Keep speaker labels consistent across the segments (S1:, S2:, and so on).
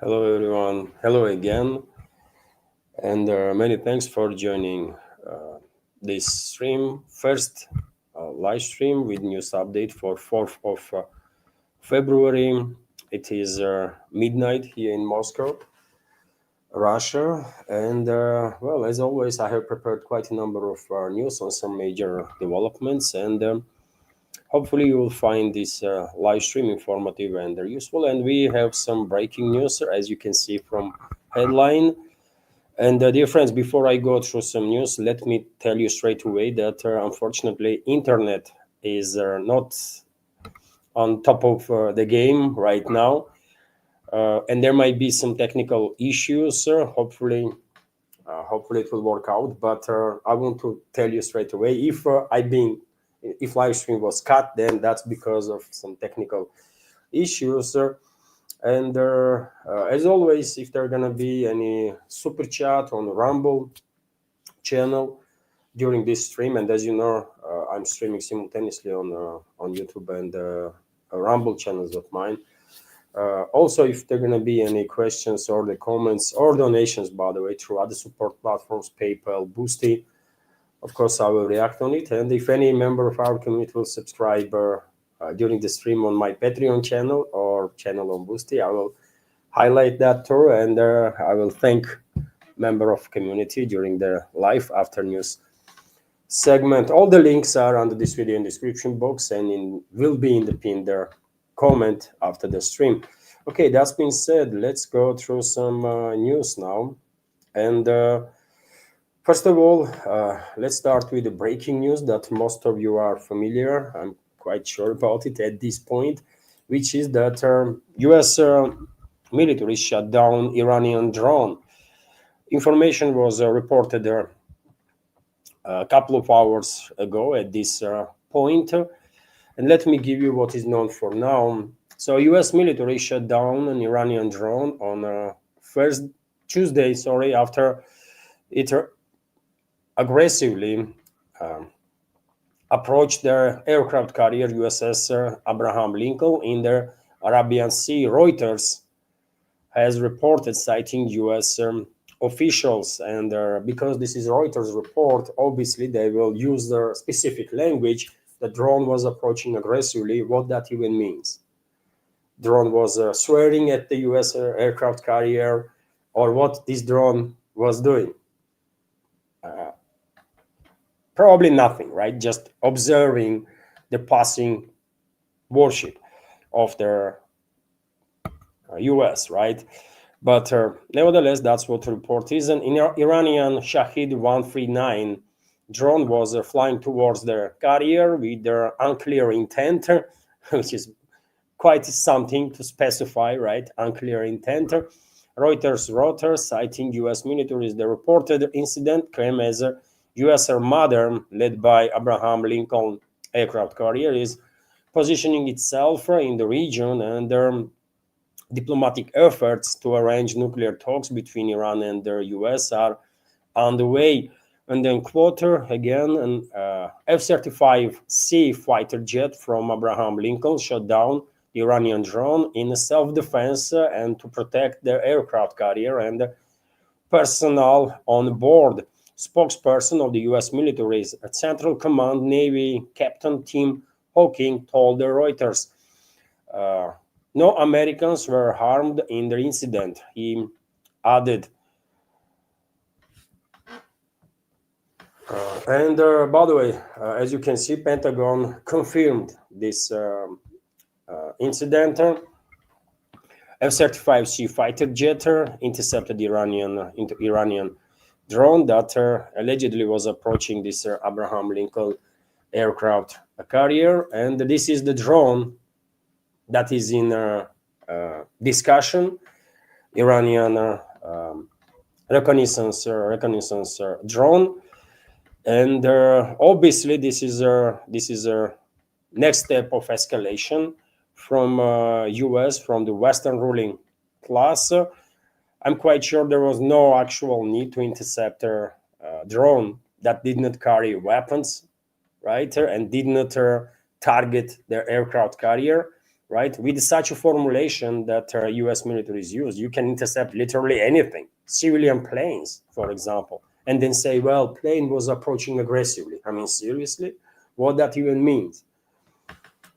S1: Hello, everyone. Hello again, and many thanks for joining this stream. First live stream with news update for 4th of February. It is midnight here in Moscow, Russia, and well, as always, I have prepared quite a number of news on some major developments, and hopefully you will find this live stream informative and useful. And we have some breaking news, as you can see from headline. And dear friends, before I go through some news, let me tell you straight away that unfortunately, internet is not on top of the game right now, and there might be some technical issues. Hopefully, it will work out. But I want to tell you straight away, if live stream was cut, then that's because of some technical issues. And as always, if there are gonna be any super chat on Rumble channel during this stream, and as you know, I'm streaming simultaneously on YouTube and Rumble channels of mine. Also, if there are gonna be any questions or the comments or donations, by the way, through other support platforms, PayPal, Boosty, of course, I will react on it. And if any member of our community will subscribe during the stream on my Patreon channel or channel on Boosty, I will highlight that too, and I will thank member of community during the live after news segment. All the links are under this video in description box and will be in the pinned comment after the stream. Okay, that's been said. Let's go through some news now. And first of all, let's start with the breaking news that most of you are familiar. I'm quite sure about it at this point, which is that U.S. Military shut down Iranian drone. Information was reported a couple of hours ago at this point. And let me give you what is known for now. So U.S. military shut down an Iranian drone on Tuesday, after it aggressively approached their aircraft carrier USS Abraham Lincoln in the Arabian Sea. Reuters has reported citing U.S. Officials, and because this is Reuters report, obviously they will use their specific language. The drone was approaching aggressively. What that even means? Drone was swearing at the U.S. Aircraft carrier, or what this drone was doing? Probably nothing, right? Just observing the passing warship of the U.S., right? But nevertheless, that's what the report is. An Iranian Shahid 139 drone was flying towards the carrier with their unclear intent, which is quite something to specify, right? Unclear intent. Reuters, citing U.S. military, the reported incident came as a U.S. Armada, led by Abraham Lincoln aircraft carrier, is positioning itself in the region, and diplomatic efforts to arrange nuclear talks between Iran and the U.S. are on the way. And then, quote, again, an F-35C fighter jet from Abraham Lincoln shot down the Iranian drone in self-defense and to protect the aircraft carrier and personnel on board. Spokesperson of the U.S. military's Central Command Navy Captain Tim Hawking told the Reuters no Americans were harmed in the incident, he added. And by the way, as you can see, Pentagon confirmed this incident. F-35C fighter jet intercepted Iranian drone that allegedly was approaching this Abraham Lincoln aircraft carrier. And this is the drone that is in discussion, Iranian reconnaissance drone, and obviously this is a next step of escalation from U.S. from the Western ruling class. I'm quite sure there was no actual need to intercept a drone that did not carry weapons, right, and did not target their aircraft carrier. right? With such a formulation that U.S. military is used, you can intercept literally anything, civilian planes, for example, and then say, well, plane was approaching aggressively. I mean, seriously, what that even means?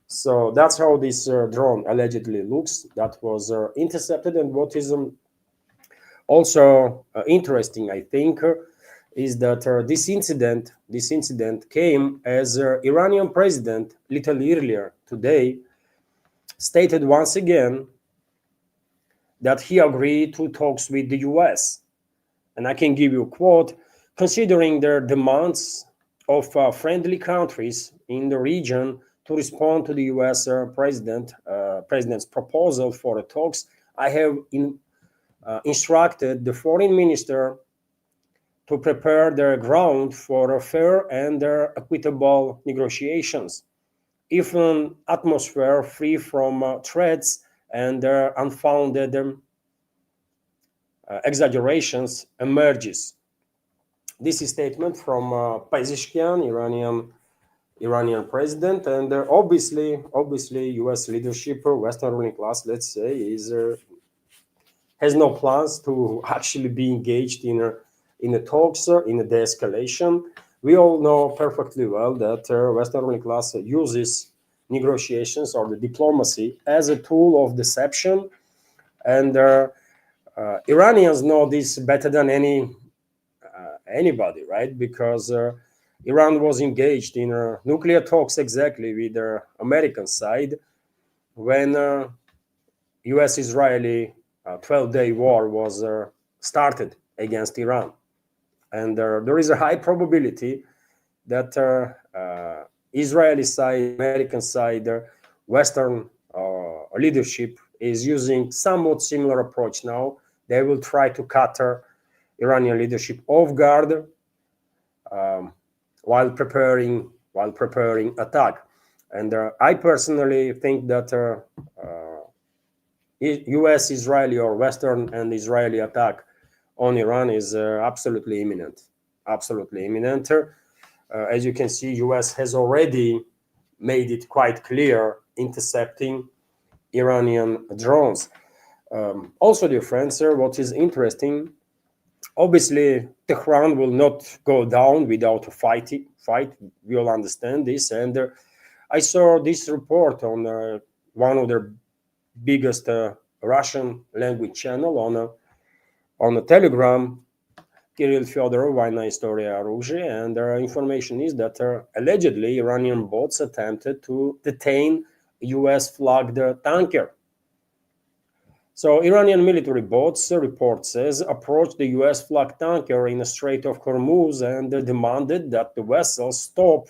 S1: So that's how this drone allegedly looks. That was intercepted, and what is also interesting, I think, is that this incident came as Iranian president little earlier today stated once again that he agreed to talks with the US. And I can give you a quote: considering their demands of friendly countries in the region to respond to the US president's proposal for the talks, I have instructed the foreign minister to prepare their ground for a fair and equitable negotiations, if an atmosphere free from threats and unfounded exaggerations emerges. This is a statement from Pezeshkian, Iranian president, and obviously, U.S. leadership or Western ruling class, let's say, has no plans to actually be engaged in a talks or in a de-escalation. We all know perfectly well that Western ruling class uses negotiations or the diplomacy as a tool of deception, and Iranians know this better than anybody, right? Because Iran was engaged in nuclear talks exactly with the American side when U.S.-Israeli 12-day war was started against Iran. And there is a high probability that Israeli side, American side, Western leadership is using somewhat similar approach now. They will try to cut Iranian leadership off guard while preparing attack. And I personally think that U.S., Israeli, or Western and Israeli attack on Iran is absolutely imminent. Absolutely imminent. As you can see, U.S. has already made it quite clear intercepting Iranian drones. Also, dear friends, what is interesting, obviously, Tehran will not go down without a fight. We all understand this. And I saw this report on one of their biggest Russian language channel on a Telegram, Kirill Fyodorov, Vojna Istoria Оружия, and their information is that allegedly Iranian boats attempted to detain US flagged tanker. So Iranian military boats, report says, approached the US flagged tanker in the Strait of Hormuz and demanded that the vessel stop,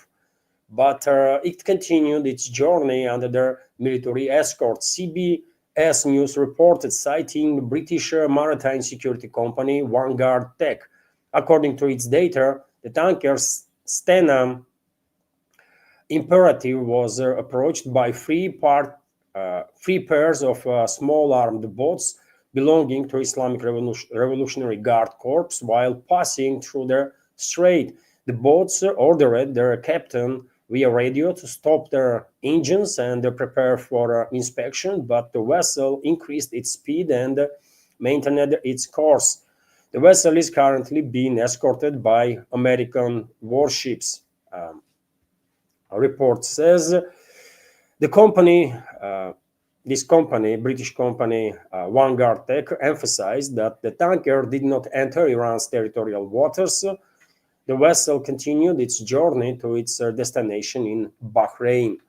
S1: but it continued its journey under their military escort. CBS News reported, citing the British maritime security company Vanguard Tech. According to its data, the tanker's Stena Imperative was approached by three pairs of small armed boats belonging to Islamic Revolutionary Guard Corps while passing through the strait. The boats ordered their captain via radio to stop their engines and prepare for inspection, but the vessel increased its speed and maintained its course. The vessel is currently being escorted by American warships. A report says the company, British company Vanguard Tech, emphasized that the tanker did not enter Iran's territorial waters. The vessel continued its journey to its destination in Bahrain.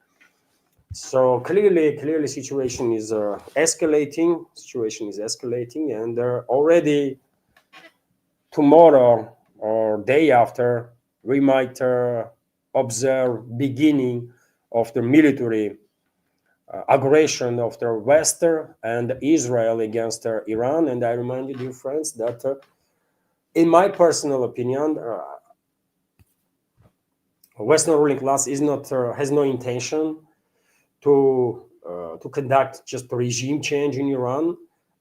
S1: So clearly, situation is escalating. And already tomorrow or day after, we might observe beginning of the military aggression of the West and Israel against Iran. And I remind you, dear friends, that in my personal opinion, Western ruling class is not has no intention to conduct just a regime change in Iran,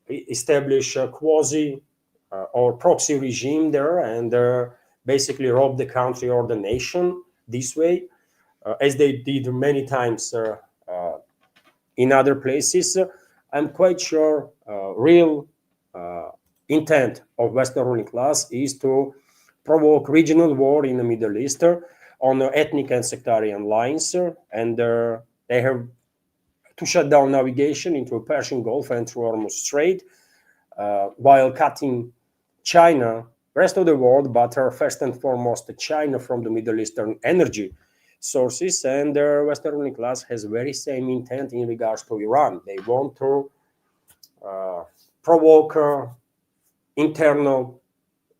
S1: establish a quasi or proxy regime there, and basically rob the country or the nation this way, as they did many times in other places. I'm quite sure real intent of Western ruling class is to provoke regional war in the Middle East on ethnic and sectarian lines, and they have to shut down navigation into the Persian Gulf and through Hormuz Strait, while cutting China, rest of the world, but first and foremost China from the Middle Eastern energy sources. And the Western ruling class has very same intent in regards to Iran. They want to provoke internal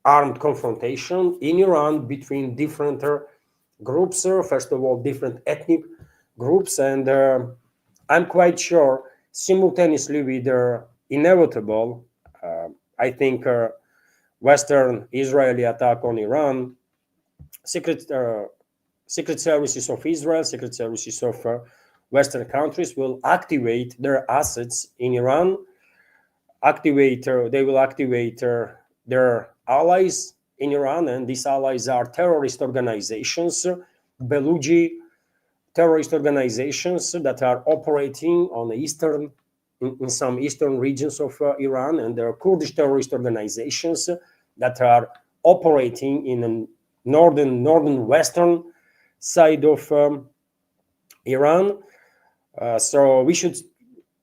S1: armed confrontation in Iran between different groups, first of all, different ethnic groups, and I'm quite sure simultaneously with the inevitable, I think, Western Israeli attack on Iran, secret services of Israel, secret services of Western countries will activate their assets in Iran, they will activate their allies in Iran, and these allies are terrorist organizations, Beluji terrorist organizations that are operating on the eastern, in some eastern regions of Iran, and there are Kurdish terrorist organizations that are operating in the northern western side of Iran. So we should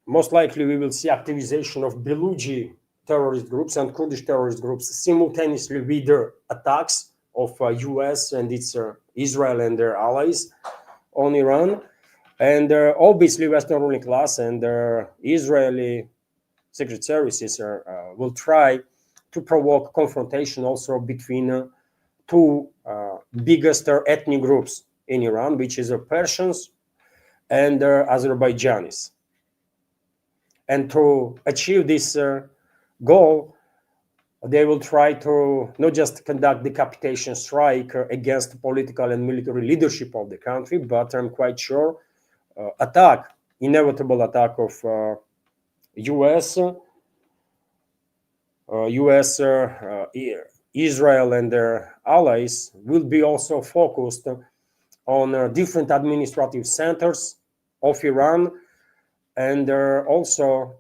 S1: most likely we will see activization of Beluji terrorist groups and Kurdish terrorist groups simultaneously with the attacks of US and its Israel and their allies on Iran. And obviously Western ruling class and Israeli secret services will try to provoke confrontation also between two biggest ethnic groups in Iran, which is the Persians and Azerbaijanis. And to achieve this goal, they will try to not just conduct decapitation strike against the political and military leadership of the country, but I'm quite sure inevitable attack of US, Israel and their allies will be also focused on different administrative centers of Iran, and also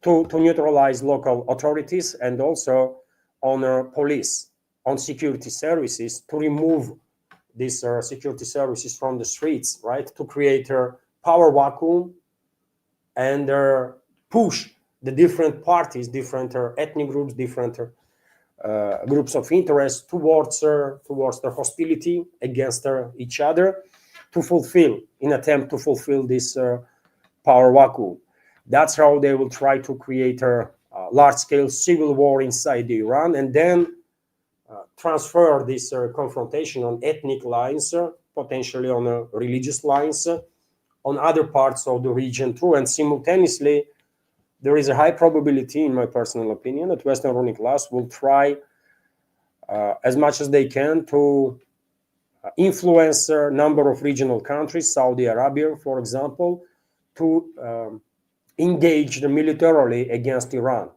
S1: to neutralize local authorities, and also on police, on security services, to remove these security services from the streets, right? To create a power vacuum and push the different parties, different ethnic groups, different groups of interest towards the hostility against each other, attempt to fulfill this power vacuum. That's how they will try to create a large-scale civil war inside Iran, and then transfer this confrontation on ethnic lines, potentially on religious lines, on other parts of the region too. And simultaneously, there is a high probability, in my personal opinion, that Western ruling class will try as much as they can to influence a number of regional countries, Saudi Arabia, for example, to engage militarily against Iran.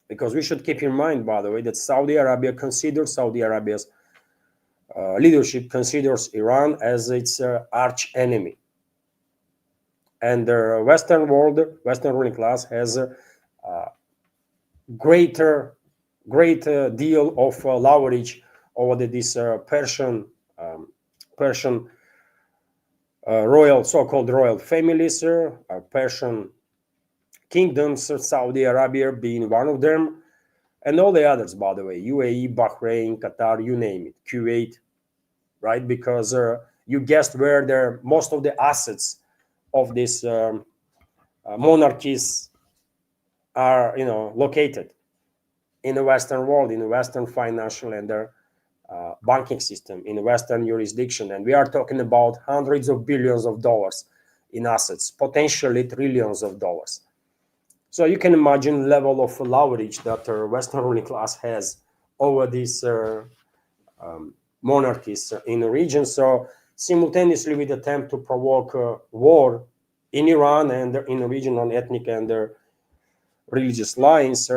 S1: Because we should keep in mind, by the way, that Saudi Arabia's leadership considers Iran as its arch enemy. And the Western world, Western ruling class, has a great deal of leverage over this Persian so-called royal families, Persian kingdoms, Saudi Arabia being one of them, and all the others, by the way, UAE, Bahrain, Qatar, you name it, Kuwait, right? Because you guessed where most of the assets of these monarchies are, located in the Western world, in the Western financial and banking system, in the Western jurisdiction. And we are talking about hundreds of billions of dollars in assets, potentially trillions of dollars. So you can imagine the level of leverage that the Western ruling class has over these monarchies in the region. So simultaneously with the attempt to provoke war in Iran and in the region on ethnic and religious lines,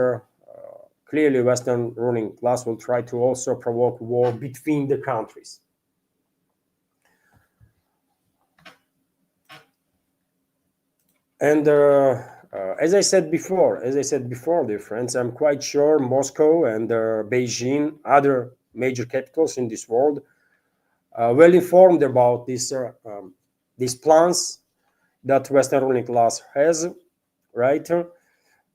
S1: clearly Western ruling class will try to also provoke war between the countries. And as I said before, dear friends, I'm quite sure Moscow and Beijing, other major capitals in this world, well informed about these plans that Western ruling class has, right?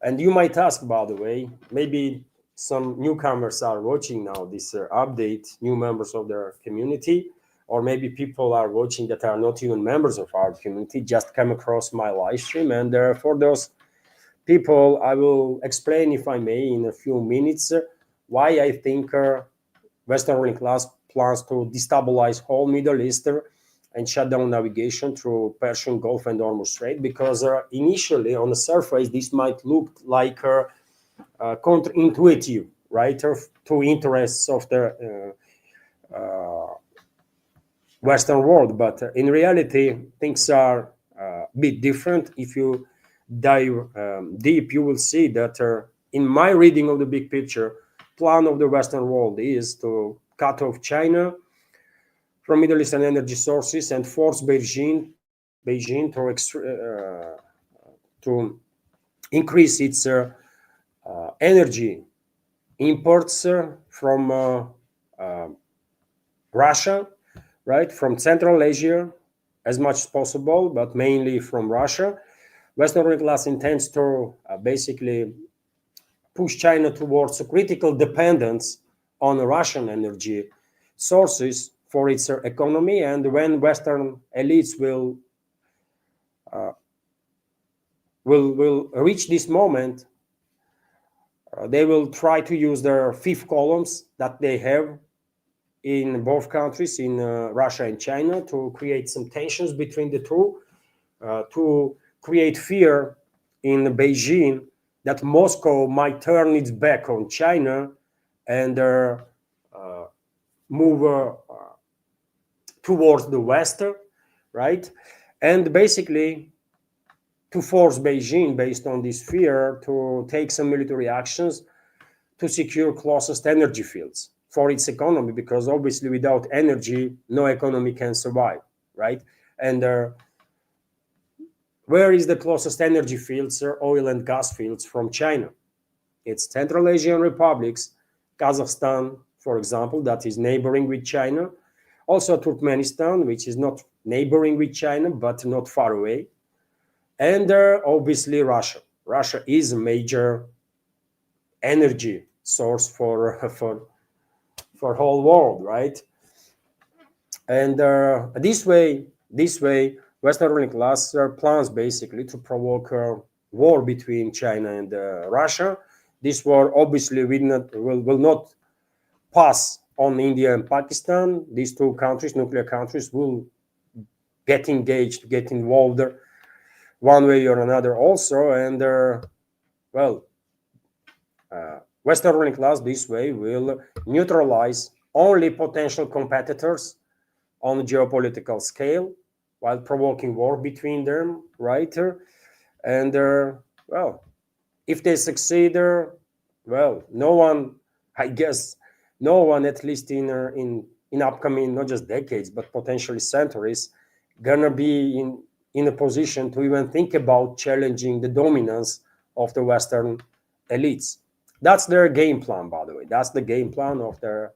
S1: And you might ask, by the way, maybe some newcomers are watching now this update, new members of their community, or maybe people are watching that are not even members of our community, just come across my live stream. And for those people, I will explain, if I may, in a few minutes, why I think Western ruling class plans to destabilize whole Middle East and shut down navigation through Persian Gulf and Hormuz Strait. Because initially, on the surface, this might look like counterintuitive, right, to interests of the Western world. But in reality, things are a bit different. If you dive deep, you will see that in my reading of the big picture, plan of the Western world is to cut off China from Middle Eastern energy sources and force Beijing to increase its energy imports from Russia, right, from Central Asia as much as possible, but mainly from Russia. Western ruling class intends to basically push China towards a critical dependence on Russian energy sources for its economy. And when Western elites will reach this moment, they will try to use their fifth columns that they have in both countries, in Russia and China, to create some tensions between the two, to create fear in Beijing that Moscow might turn its back on China and move towards the West, right? And basically to force Beijing, based on this fear, to take some military actions to secure closest energy fields for its economy, because obviously without energy, no economy can survive, right? And where is the closest energy fields, oil and gas fields from China? It's Central Asian republics, Kazakhstan, for example, that is neighboring with China. Also Turkmenistan, which is not neighboring with China, but not far away. And obviously Russia. Russia is a major energy source for whole world, right? And this way, Western ruling class plans basically to provoke a war between China and Russia. This war obviously will not pass on India and Pakistan. These two countries, nuclear countries, will get engaged, get involved one way or another also. And Western ruling class this way will neutralize only potential competitors on a geopolitical scale while provoking war between them, right? And if they succeed, no one, I guess, no one, at least in upcoming not just decades but potentially centuries, gonna be in a position to even think about challenging the dominance of the Western elites. That's their game plan, by the way. That's the game plan of their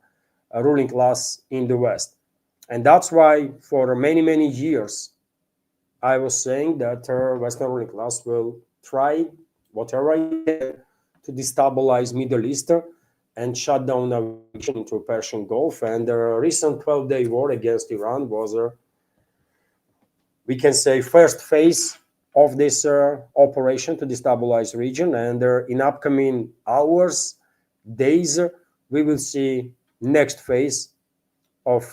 S1: ruling class in the West. And that's why for many years I was saying that Western ruling class will try whatever it can to destabilize Middle East and shut down navigation into Persian Gulf. And the recent 12-day war against Iran was, we can say, first phase of this operation to destabilize region. And in upcoming hours, days, we will see next phase of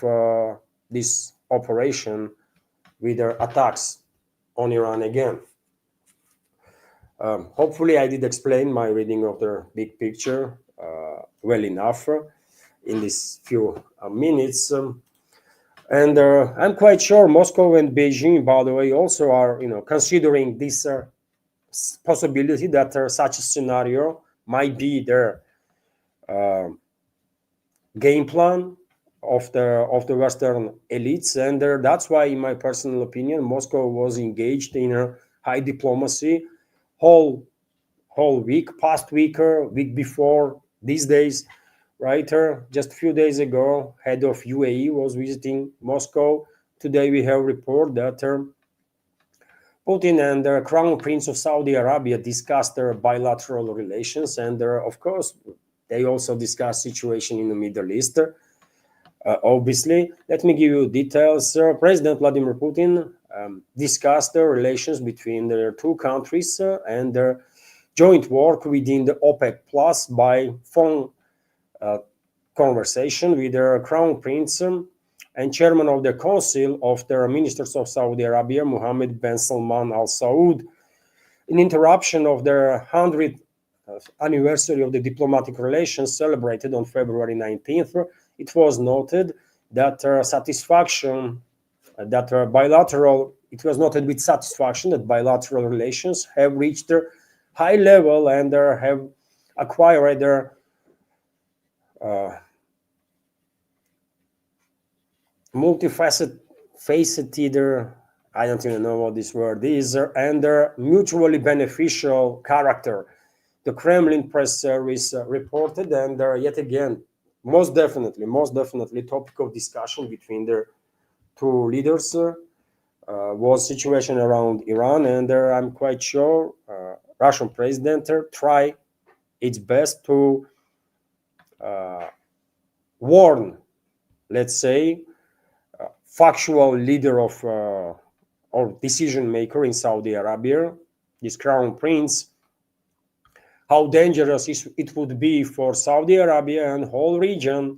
S1: this operation with their attacks on Iran again. Hopefully I did explain my reading of the big picture well enough in these few minutes. And I'm quite sure Moscow and Beijing, by the way, also are considering this possibility that such a scenario might be their game plan of the Western elites. And that's why, in my personal opinion, Moscow was engaged in high diplomacy, whole week, past week, week before, these days, right? Just a few days ago, head of UAE was visiting Moscow. Today we have report that Putin and the Crown Prince of Saudi Arabia discussed their bilateral relations, and of course, they also discussed situation in the Middle East. Obviously, let me give you details. President Vladimir Putin discussed the relations between the two countries and their joint work within the OPEC Plus by phone conversation with the Crown Prince and chairman of the Council of the Ministers of Saudi Arabia, Mohammed bin Salman Al Saud. In interruption of the 100th anniversary of the diplomatic relations celebrated on February 19th, it was noted that satisfaction, it was noted with satisfaction that bilateral relations have reached a high level and have acquired their multifaceted, I don't even know what this word is, and their mutually beneficial character. The Kremlin press service reported, and yet again, most definitely topic of discussion between the two leaders was situation around Iran, and I'm quite sure Russian president try its best to warn, let's say, factual leader of or decision maker in Saudi Arabia, this Crown Prince, how dangerous it would be for Saudi Arabia and whole region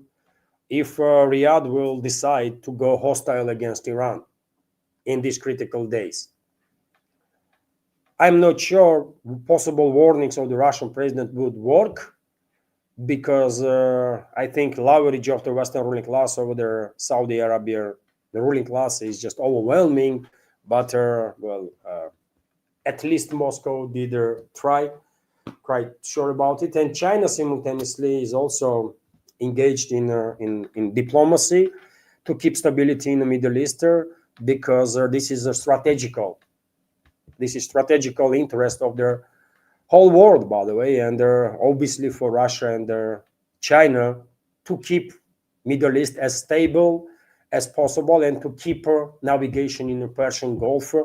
S1: if Riyadh will decide to go hostile against Iran in these critical days. I'm not sure possible warnings of the Russian president would work, because I think leverage of the Western ruling class over the Saudi Arabia, the ruling class, is just overwhelming. But at least Moscow did try, quite sure about it. And China simultaneously is also engaged in diplomacy to keep stability in the Middle East, because this is a strategical interest of their whole world, by the way, and obviously for Russia and China to keep Middle East as stable as possible and to keep navigation in the Persian Gulf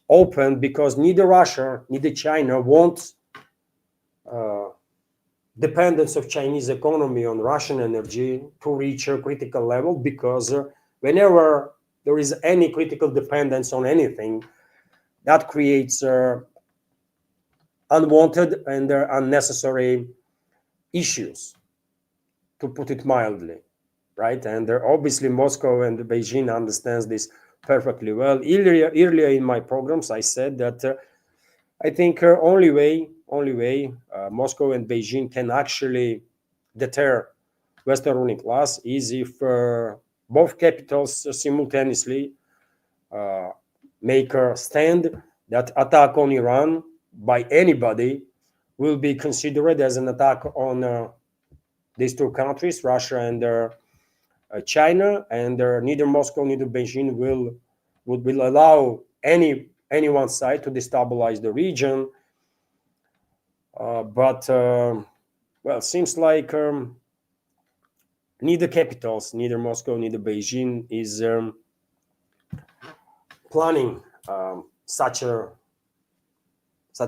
S1: open, because neither Russia neither China wants dependence of Chinese economy on Russian energy to reach a critical level, because whenever there is any critical dependence on anything, that creates unwanted and unnecessary issues, to put it mildly, right? And obviously Moscow and Beijing understands this perfectly well. Earlier in my programs, I said that I think only way Moscow and Beijing can actually deter Western ruling class is if both capitals simultaneously make a stand that attack on Iran by anybody will be considered as an attack on these two countries, Russia and China, and neither Moscow neither Beijing will allow any one side to destabilize the region. But seems like neither capitals, neither Moscow neither Beijing, is planning such a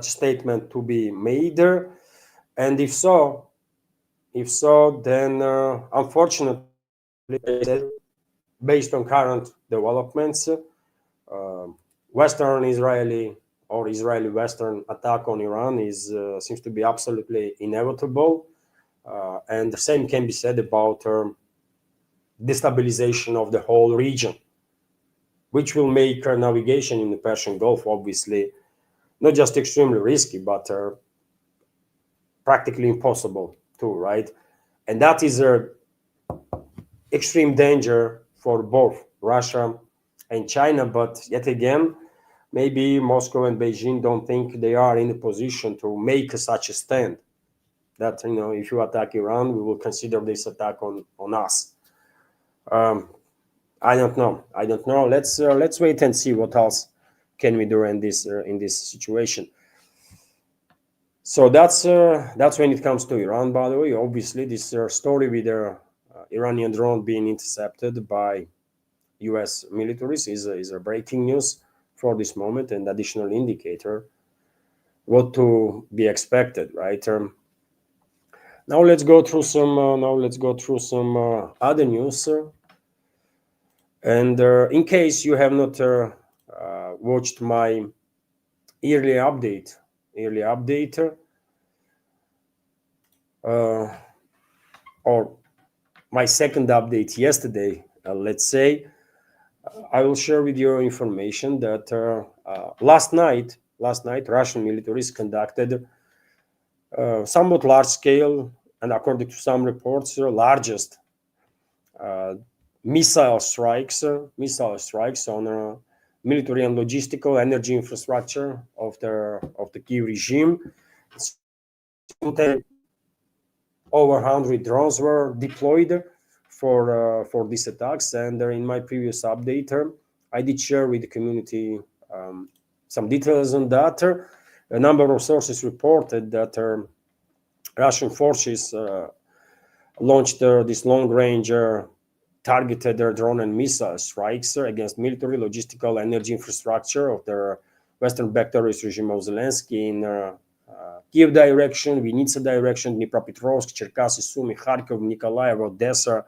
S1: statement to be made. And if so, then unfortunately, based on current developments, Western Israeli or Israeli-Western attack on Iran seems to be absolutely inevitable. And the same can be said about destabilization of the whole region, which will make navigation in the Persian Gulf obviously not just extremely risky, but practically impossible too, right? And that is an extreme danger for both Russia and China. But yet again, maybe Moscow and Beijing don't think they are in a position to make such a stand that, if you attack Iran, we will consider this attack on us. I don't know. Let's wait and see what else can we do in this situation. So that's when it comes to Iran. By the way, obviously this story with the Iranian drone being intercepted by U.S. militaries is a breaking news for this moment, and additional indicator what to be expected, right? Now let's go through some other news. And in case you have not watched my yearly update, or my second update yesterday, let's say, I will share with you information that last night, Russian militaries conducted somewhat large scale, and according to some reports, largest missile strikes on military and logistical energy infrastructure of the Kiev regime. Over 100 drones were deployed for these attacks, and in my previous update, I did share with the community some details on that. A number of sources reported that Russian forces launched this long-range targeted drone and missile strikes against military, logistical, energy infrastructure of the Western-backed terrorist regime of Zelensky in Kiev direction, Vinnytsia direction, Dnipropetrovsk, Cherkasy, Sumy, Kharkov, Nikolaev, Odessa,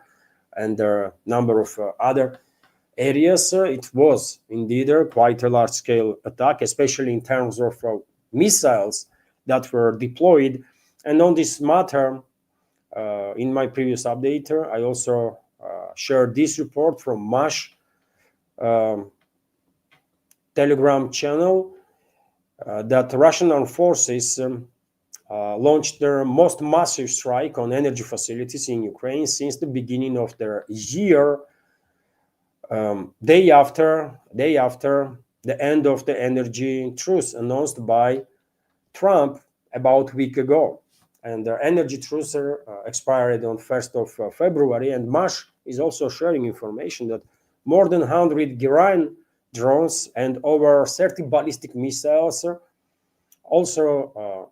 S1: and a number of other areas. It was indeed quite a large-scale attack, especially in terms of missiles that were deployed. And on this matter, in my previous update, I also shared this report from MASH Telegram channel that Russian armed forces launched their most massive strike on energy facilities in Ukraine since the beginning of the year, day after the end of the energy truce announced by Trump about a week ago. And the energy truce expired on 1st of February, and MASH is also sharing information that more than 100 Iran drones and over 30 ballistic missiles, also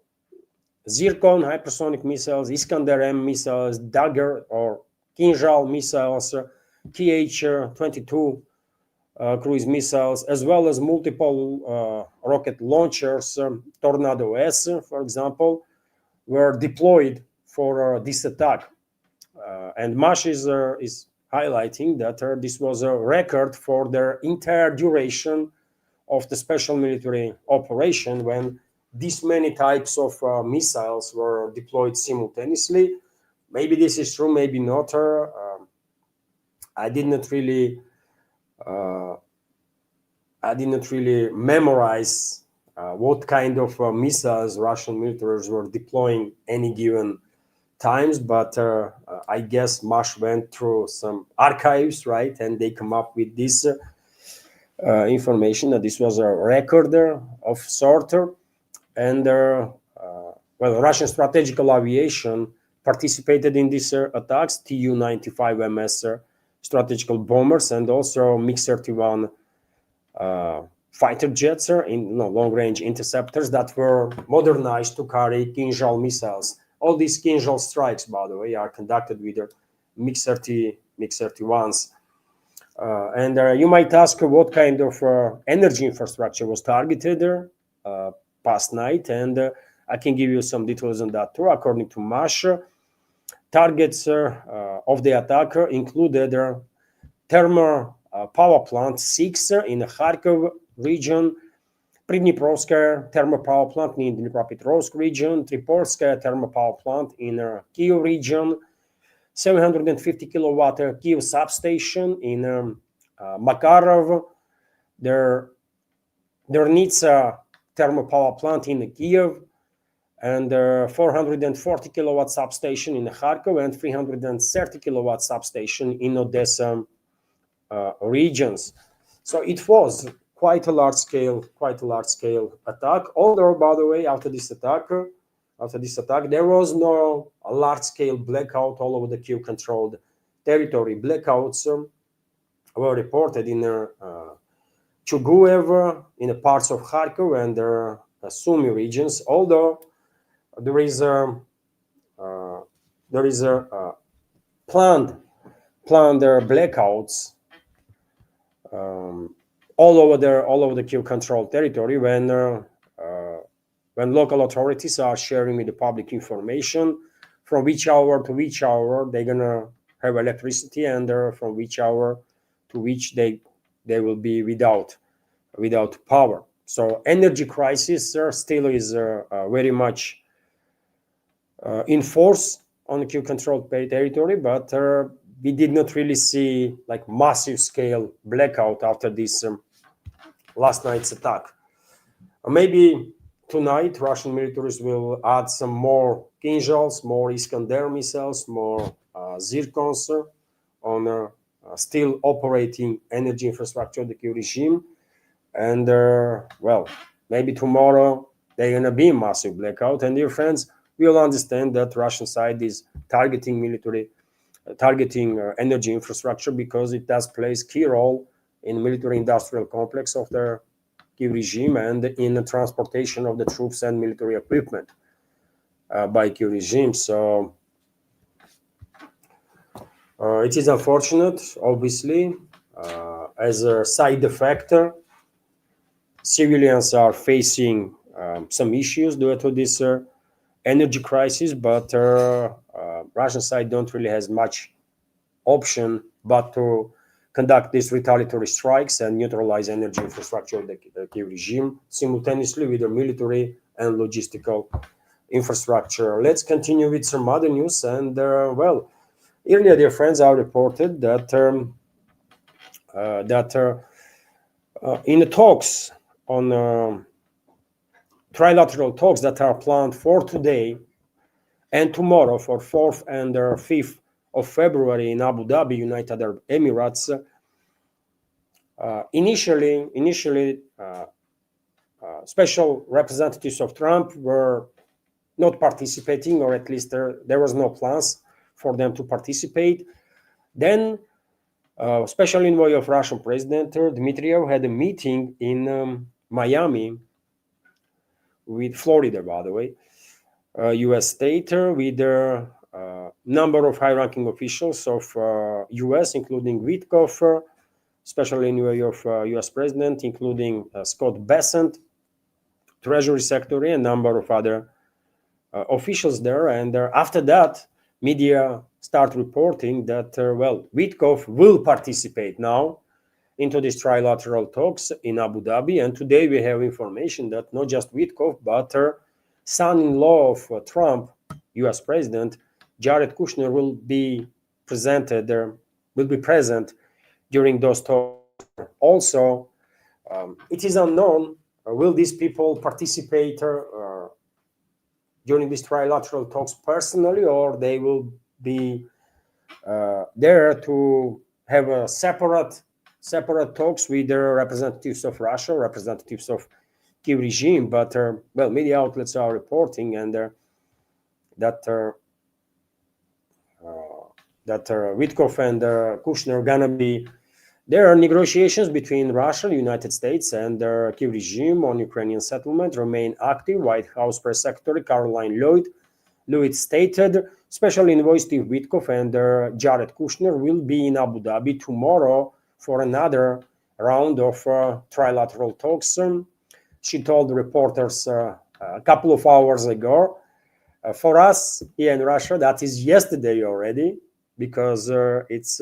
S1: Zircon hypersonic missiles, Iskander-M missiles, Dagger or Kinjal missiles, Kh-22 cruise missiles, as well as multiple rocket launchers, Tornado S, for example, were deployed for this attack. And MASH is highlighting that this was a record for their entire duration of the special military operation, when this many types of missiles were deployed simultaneously. Maybe this is true, maybe not. I did not really memorize what kind of missiles Russian militaries were deploying any given times, but I guess MASH went through some archives, right, and they come up with this information that this was a record of sort. And Russian strategical aviation participated in these attacks, Tu-95MS strategical bombers, and also MiG-31 fighter jets in long-range interceptors that were modernized to carry Kinjal missiles. All these Kinjal strikes, by the way, are conducted with the MiG-31s. And you might ask what kind of energy infrastructure was targeted past night, and I can give you some details on that too. According to MASH, targets of the attacker included thermal power plant 6 in the Kharkov region, Pridniprovskaya thermal power plant in the Dnipropetrovsk region, Triporskaya thermal power plant in the Kiev region, 750 kilowatt Kiev substation in Makarov, their Nitsa thermal power plant in Kiev, and 440 kilowatt substation in Kharkov, and 330 kilowatt substation in Odessa regions. So it was quite a large scale attack. Although, by the way, after this attack, there was no large scale blackout all over the Kiev controlled territory. Blackouts were reported in Chuguev, in the parts of Kharkov and the Sumy regions. Although there is a planned blackouts all over the Kiev controlled territory when local authorities are sharing with the public information from which hour to which hour they're gonna have electricity, and from which hour to which they will be without power. So energy crisis still is very much in force on the Kiev controlled territory, but we did not really see like massive scale blackout after this last night's attack. Maybe tonight Russian militaries will add some more Kinzhals, more Iskander missiles, more Zircons on still operating energy infrastructure of the Kiev regime. And well, maybe tomorrow they're gonna be a massive blackout. And dear friends, we all understand that Russian side is targeting energy infrastructure because it does play a key role in military-industrial complex of the Kiev regime and in the transportation of the troops and military equipment by Kiev regime. So it is unfortunate, obviously, as a side effect. Civilians are facing some issues due to this energy crisis, but Russian side don't really has much option but to conduct these retaliatory strikes and neutralize energy infrastructure of the Kiev regime simultaneously with the military and logistical infrastructure. Let's continue with some other news. And well, earlier, dear friends, I reported that in the talks on trilateral talks that are planned for today and tomorrow, for 4th and 5th of February in Abu Dhabi, United Arab Emirates. Initially, special representatives of Trump were not participating, or at least there was no plans for them to participate. Then, special envoy of Russian President Dmitriev had a meeting in Miami with Florida, by the way, U.S. state, with a number of high-ranking officials of U.S., including Witkoff, special envoy of U.S. President, including Scott Bessent, Treasury Secretary, and a number of other officials there. And after that, media start reporting that, well, Witkoff will participate now into these trilateral talks in Abu Dhabi. And today we have information that not just Witkoff, but son-in-law of Trump, U.S. President, Jared Kushner, will be present during those talks. Also, it is unknown, will these people participate during these trilateral talks personally, or they will be there to have a separate talks with the representatives of Russia, representatives of Kiev regime. But well, media outlets are reporting and that Witkoff and Kushner are gonna be. There are negotiations between Russia, the United States, and the Kiev regime on Ukrainian settlement remain active. White House Press Secretary Caroline Lewitt stated Special Envoy Steve Witkoff and Jared Kushner will be in Abu Dhabi tomorrow for another round of trilateral talks. She told reporters a couple of hours ago. For us here in Russia, that is yesterday already, because it's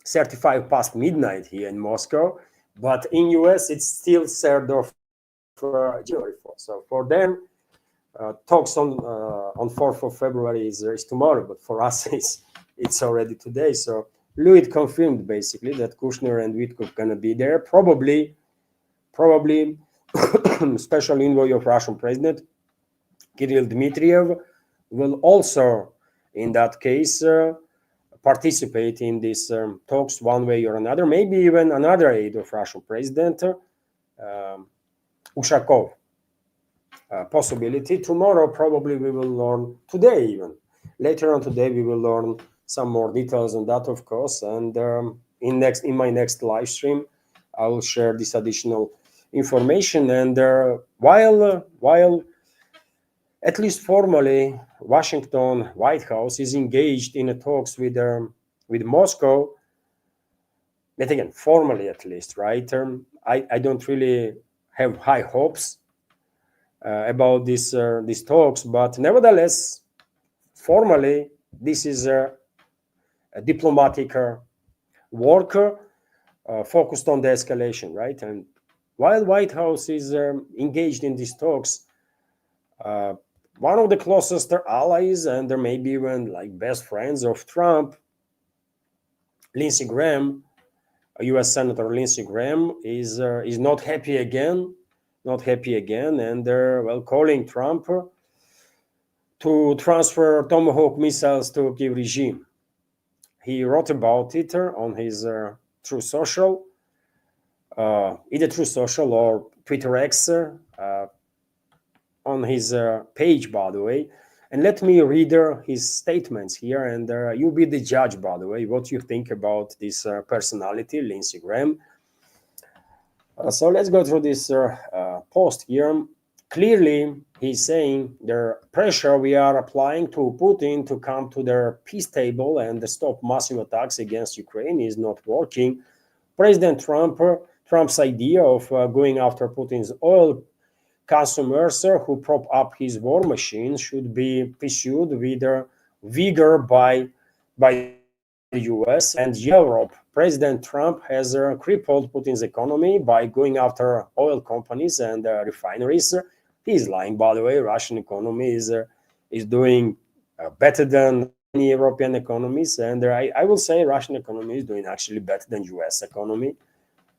S1: 35 past midnight here in Moscow, but in US it's still 3rd of January 4th. So for them, talks on 4th of February is tomorrow, but for us it's already today. So Lewitt confirmed basically that Kushner and Witkoff gonna be there. Probably special envoy of Russian President Kirill Dmitriev will also, in that case, participate in these talks one way or another. Maybe even another aide of Russian President, Ushakov. Possibility. Tomorrow probably we will learn, today even. Later on today we will learn some more details on that, of course. And in my next live stream, I will share this additional information. And while at least formally, Washington White House is engaged in talks with Moscow. But again, formally at least, right? I don't really have high hopes about these talks, but nevertheless, formally, this is a diplomatic work focused on the escalation, right? And while White House is engaged in these talks, uh, one of the closest allies and there may be even like best friends of Trump, Lindsey Graham, U.S. Senator Lindsey Graham, is not happy again, and they're well calling Trump to transfer Tomahawk missiles to Kiev regime. He wrote about it on his True Social, either True Social or Twitter X, on his page, by the way. And let me read his statements here, and you be the judge, by the way, what you think about this personality, Lindsey Graham. So let's go through this post here. Clearly, he's saying the pressure we are applying to Putin to come to their peace table and stop massive attacks against Ukraine is not working. President Trump's idea of going after Putin's oil consumers who prop up his war machine should be pursued with vigor by the US and Europe. President Trump has crippled Putin's economy by going after oil companies and refineries. He's lying, by the way. Russian economy is doing better than many European economies, and I will say Russian economy is doing actually better than US economy,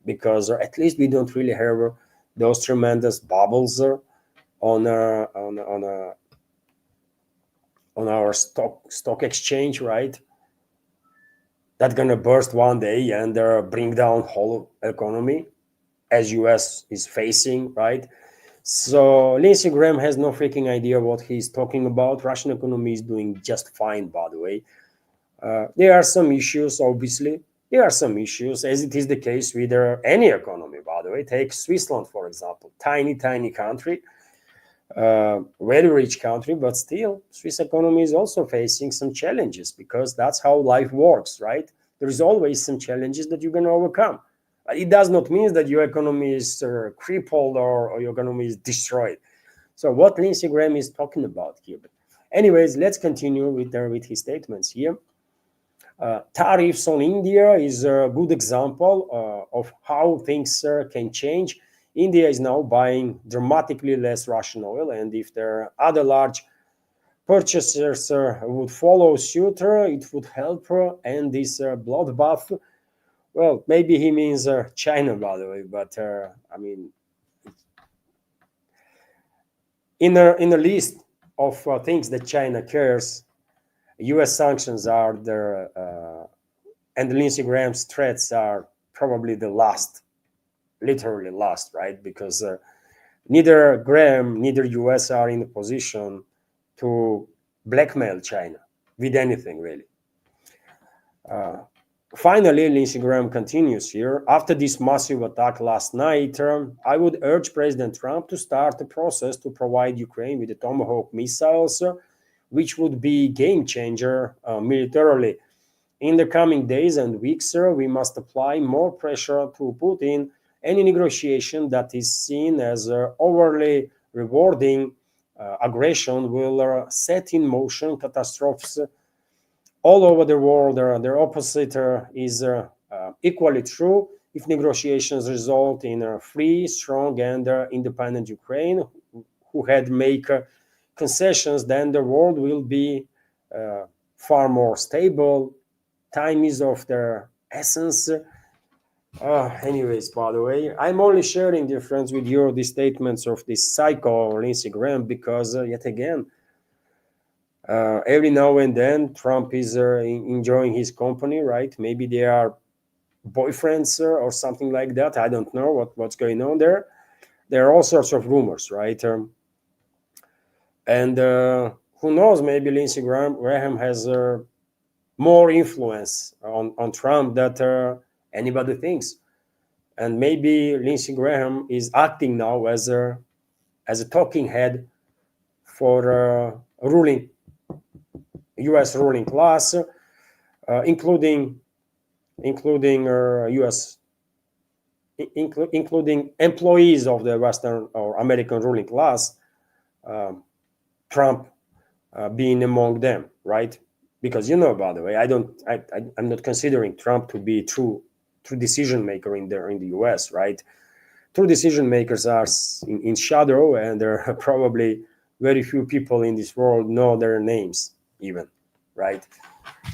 S1: because at least we don't really have those tremendous bubbles on our stock exchange, right? That's gonna burst one day and bring down whole economy, as US is facing, right? So Lindsey Graham has no freaking idea what he's talking about. Russian economy is doing just fine, by the way. There are some issues, obviously. There are some issues, as it is the case with any economy, by the way. Take Switzerland, for example. Tiny, tiny country, very rich country, but still, Swiss economy is also facing some challenges, because that's how life works, right? There is always some challenges that you're going to overcome. It does not mean that your economy is crippled or your economy is destroyed. So what Lindsey Graham is talking about here. But anyways, let's continue with his statements here. Tariffs on India is a good example of how things can change. India is now buying dramatically less Russian oil, and if there are other large purchasers would follow suit, it would help end this bloodbath. Well, maybe he means China, by the way, but I mean, in a list of things that China cares, U.S. sanctions are there, and Lindsey Graham's threats are probably the last, literally last, right? Because neither Graham, neither U.S. are in a position to blackmail China with anything, really. Finally, Lindsey Graham continues here. After this massive attack last night, I would urge President Trump to start a process to provide Ukraine with the Tomahawk missiles, which would be game changer militarily. In the coming days and weeks, we must apply more pressure to Putin. Any negotiation that is seen as overly rewarding aggression will set in motion catastrophes all over the world. The opposite is equally true. If negotiations result in a free, strong, and independent Ukraine, who had make concessions, then the world will be far more stable. Time is of the essence. Anyways, by the way, I'm only sharing the friends with you the statements of this psycho Lindsey Graham, because yet again, every now and then Trump is enjoying his company, right? Maybe they are boyfriends or something like that. I don't know what's going on there. There are all sorts of rumors, right? And who knows, maybe Lindsey Graham has more influence on Trump than anybody thinks. and maybe Lindsey Graham is acting now as a talking head for ruling U.S. ruling class, including U.S. Including employees of the Western or American ruling class, Trump being among them, right? Because by the way, I'm not considering Trump to be true decision maker in the U.S., right? True decision makers are in shadow, and there are probably very few people in this world know their names even, right?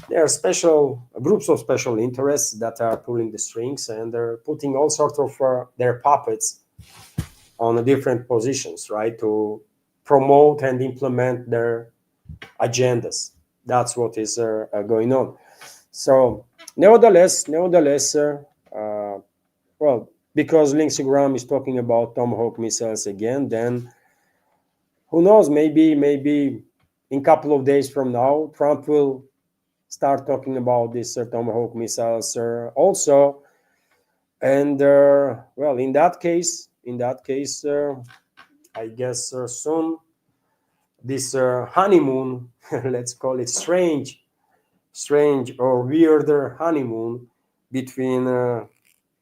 S1: There are special groups of special interests that are pulling the strings, and they're putting all sorts of their puppets on the different positions, right, to promote and implement their agendas. That's what is going on. So, nevertheless, well, because Lindsey Graham is talking about Tomahawk missiles again, then who knows? Maybe in a couple of days from now, Trump will start talking about these Tomahawk missiles also, and well, in that case, I guess soon this honeymoon, let's call it strange or weirder honeymoon between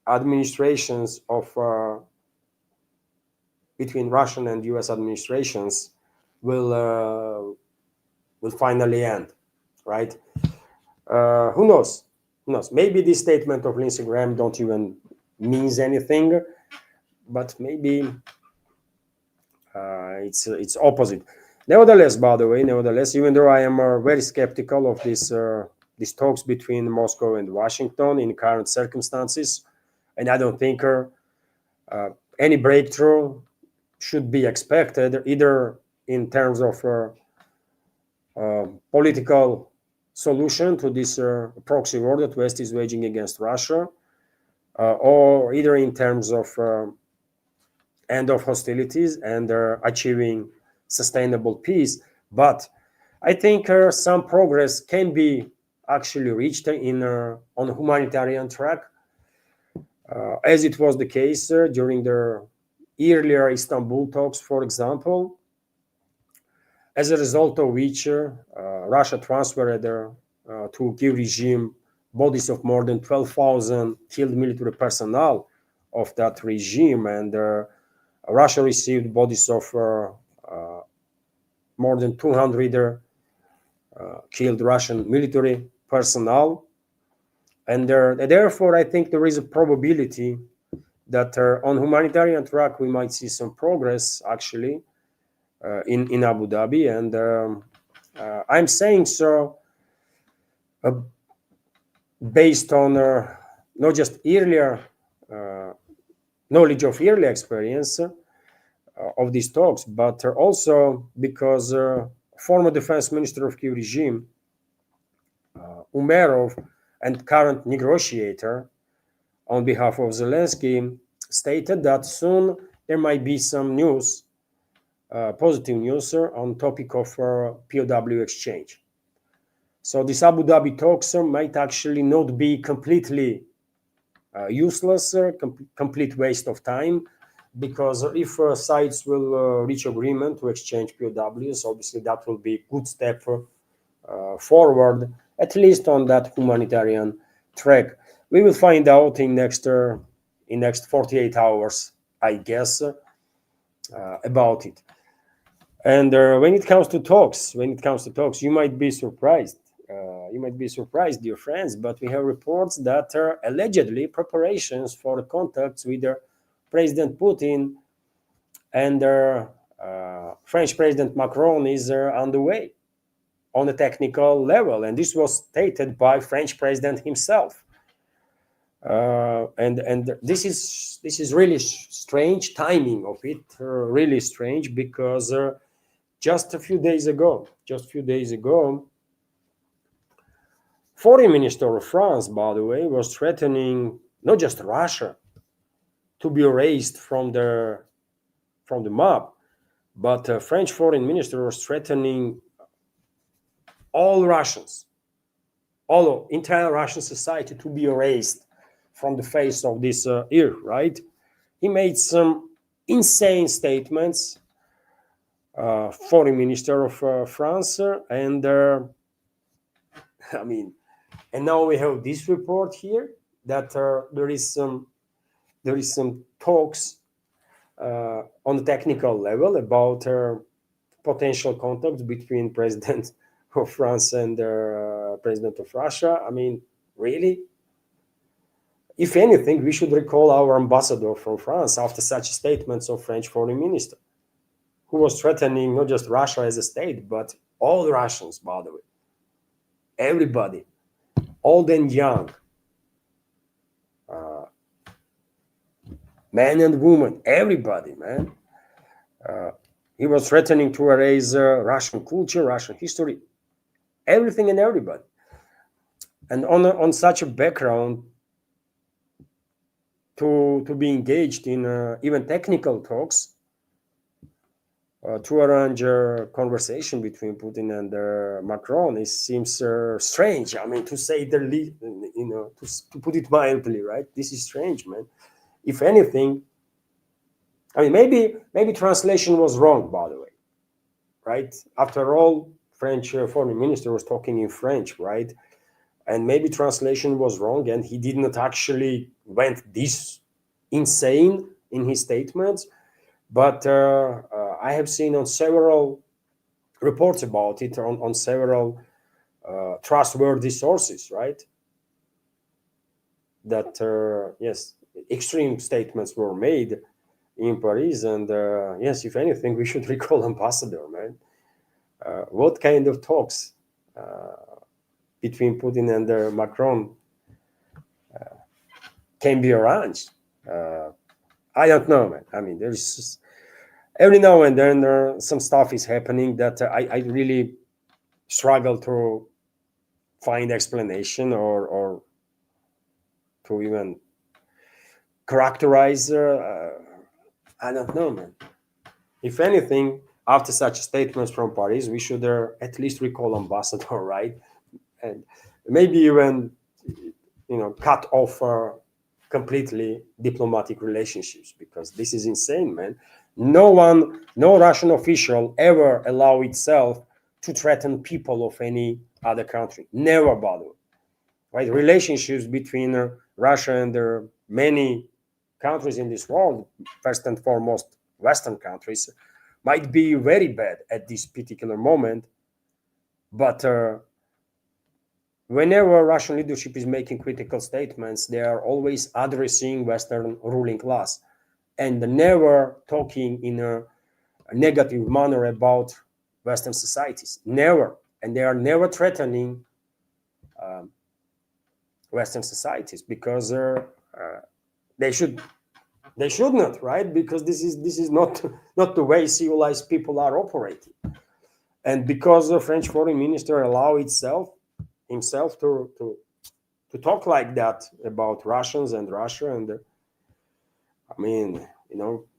S1: administrations of between Russian and U.S. administrations will finally end, right? Who knows? Who knows? Maybe this statement of Lindsey Graham don't even means anything, but maybe it's opposite. Nevertheless, by the way, even though I am very skeptical of these talks between Moscow and Washington in current circumstances, and I don't think any breakthrough should be expected either in terms of political solution to this proxy war that West is waging against Russia, or either in terms of end of hostilities and achieving sustainable peace. But I think some progress can be actually reached on a humanitarian track, as it was the case during the earlier Istanbul talks, for example, as a result of which Russia transferred to Kiev regime bodies of more than 12,000 killed military personnel of that regime, and Russia received bodies of more than 200 killed Russian military personnel. And therefore, I think there is a probability that on humanitarian track, we might see some progress actually in Abu Dhabi. And I'm saying so based on not just earlier knowledge of earlier experience of these talks, but also because former defense minister of Kiev regime, Umerov, and current negotiator on behalf of Zelensky stated that soon there might be some news, positive news on topic of POW exchange. So this Abu Dhabi talks might actually not be completely useless, complete waste of time, because if sides will reach agreement to exchange POWs, obviously that will be a good step forward, at least on that humanitarian track. We will find out in next 48 hours, I guess, about it. And when it comes to talks, you might be surprised. Dear friends, but we have reports that allegedly preparations for contacts with President Putin and French President Macron is underway on a technical level, and this was stated by French President himself. And this is really strange timing of it, really strange, because just a few days ago, Foreign Minister of France, by the way, was threatening not just Russia to be erased from the map, but French Foreign Minister was threatening all Russians, entire Russian society to be erased from the face of this year, right? He made some insane statements, foreign minister of France, and I mean, and now we have this report here that there is some talks on the technical level about potential contacts between President of France and President of Russia. I mean, really? If anything, we should recall our ambassador from France after such statements of French foreign minister, who was threatening not just Russia as a state, but all Russians, by the way. Everybody, old and young, men and women, everybody, man. He was threatening to erase Russian culture, Russian history, everything and everybody. And on such a background, to be engaged in even technical talks, to arrange a conversation between Putin and Macron, it seems strange. I mean, to say the least, to put it mildly, right? This is strange, man. If anything, I mean, maybe translation was wrong, by the way, right? After all, French foreign minister was talking in French, right? And maybe translation was wrong, and he did not actually went this insane in his statements. But I have seen on several reports about it on several trustworthy sources, right? That yes, extreme statements were made in Paris, and yes, if anything, we should recall ambassador, man. What kind of talks between Putin and Macron can be arranged? I don't know, man. I mean, there's just, every now and then some stuff is happening that I really struggle to find explanation or to even characterize. I don't know, man. If anything, after such statements from Paris, we should at least recall ambassador, right? And maybe even, cut off completely diplomatic relationships, because this is insane, man. No Russian official ever allow itself to threaten people of any other country. Never, by the way. Right? Relationships between Russia and many countries in this world, first and foremost Western countries, might be very bad at this particular moment. But whenever Russian leadership is making critical statements, they are always addressing Western ruling class and never talking in a negative manner about Western societies. Never. And they are never threatening Western societies, because they should not, right? Because this is not the way civilized people are operating. And because the French foreign minister allow himself to talk like that about Russians and Russia, and I mean,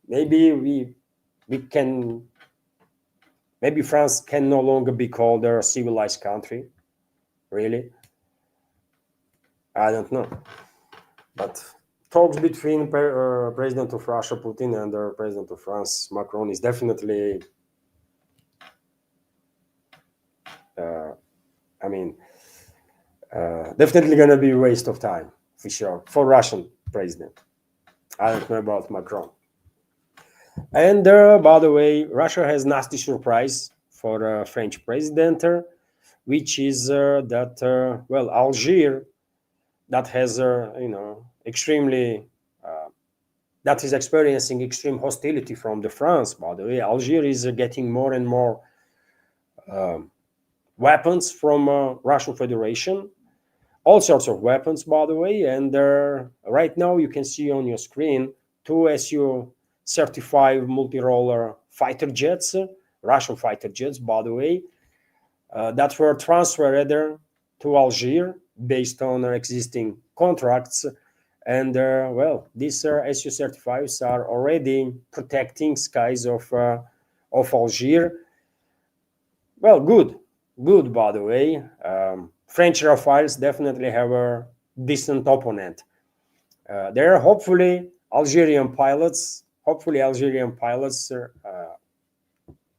S1: maybe maybe France can no longer be called a civilized country, really. I don't know, but talks between President of Russia Putin and President of France Macron is definitely, definitely going to be a waste of time, for sure, for Russian president. I don't know about Macron. And by the way, Russia has nasty surprise for French president, which is that Algiers, that has extremely that is experiencing extreme hostility from the France. By the way, Algeria is getting more and more weapons from Russian Federation, all sorts of weapons, by the way. And right now you can see on your screen 2 Su-35 multi-roller fighter jets, Russian fighter jets, by the way, that were transferred to Algiers based on existing contracts. And these Su-35s are already protecting skies of Algiers. Well, good, by the way. French Rafales definitely have a decent opponent There are hopefully Algerian pilots.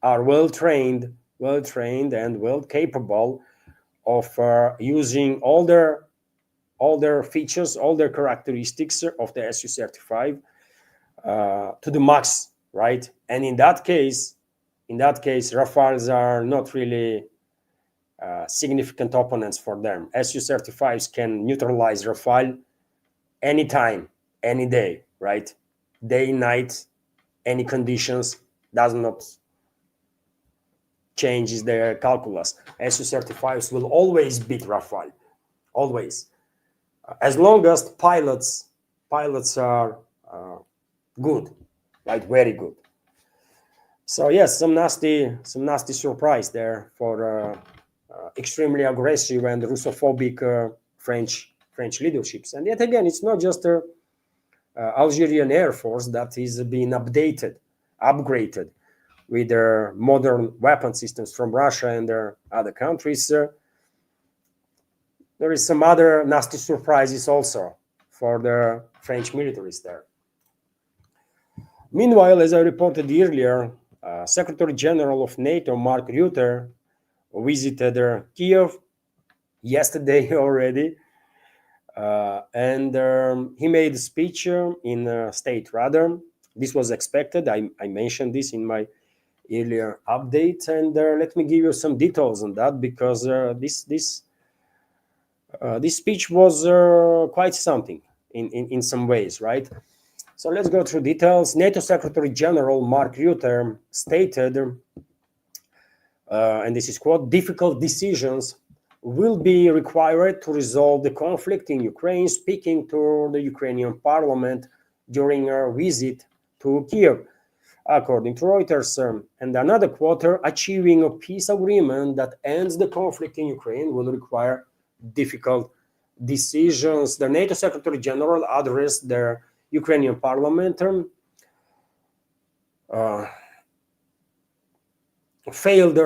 S1: Are well trained, and well capable of using all their features, all their characteristics of the Su-35 to the max, right? And in that case, Rafales are not really significant opponents for them. Su-35s can neutralize Rafale anytime, any day, right? Day, night, any conditions does not changes their calculus. Su-35s will always beat Rafale, always, as long as pilots are good, right? Very good. So yes, some nasty surprise there for extremely aggressive and Russophobic French leaderships. And yet again, it's not just the Algerian Air Force that is being upgraded with their modern weapon systems from Russia and their other countries. There is some other nasty surprises also for the French militaries there. Meanwhile, as I reported earlier, Secretary General of NATO, Mark Rutte, visited Kiev yesterday already, and he made a speech in State Radar. This was expected. I mentioned this in my earlier update, and let me give you some details on that, because this speech was quite something in some ways, right? So let's go through details. NATO Secretary General Mark Rutte stated, and this is quote, difficult decisions will be required to resolve the conflict in Ukraine, speaking to the Ukrainian parliament during a visit to Kiev. According to Reuters, and another quarter, achieving a peace agreement that ends the conflict in Ukraine will require difficult decisions. The NATO Secretary General addressed their Ukrainian parliament, failed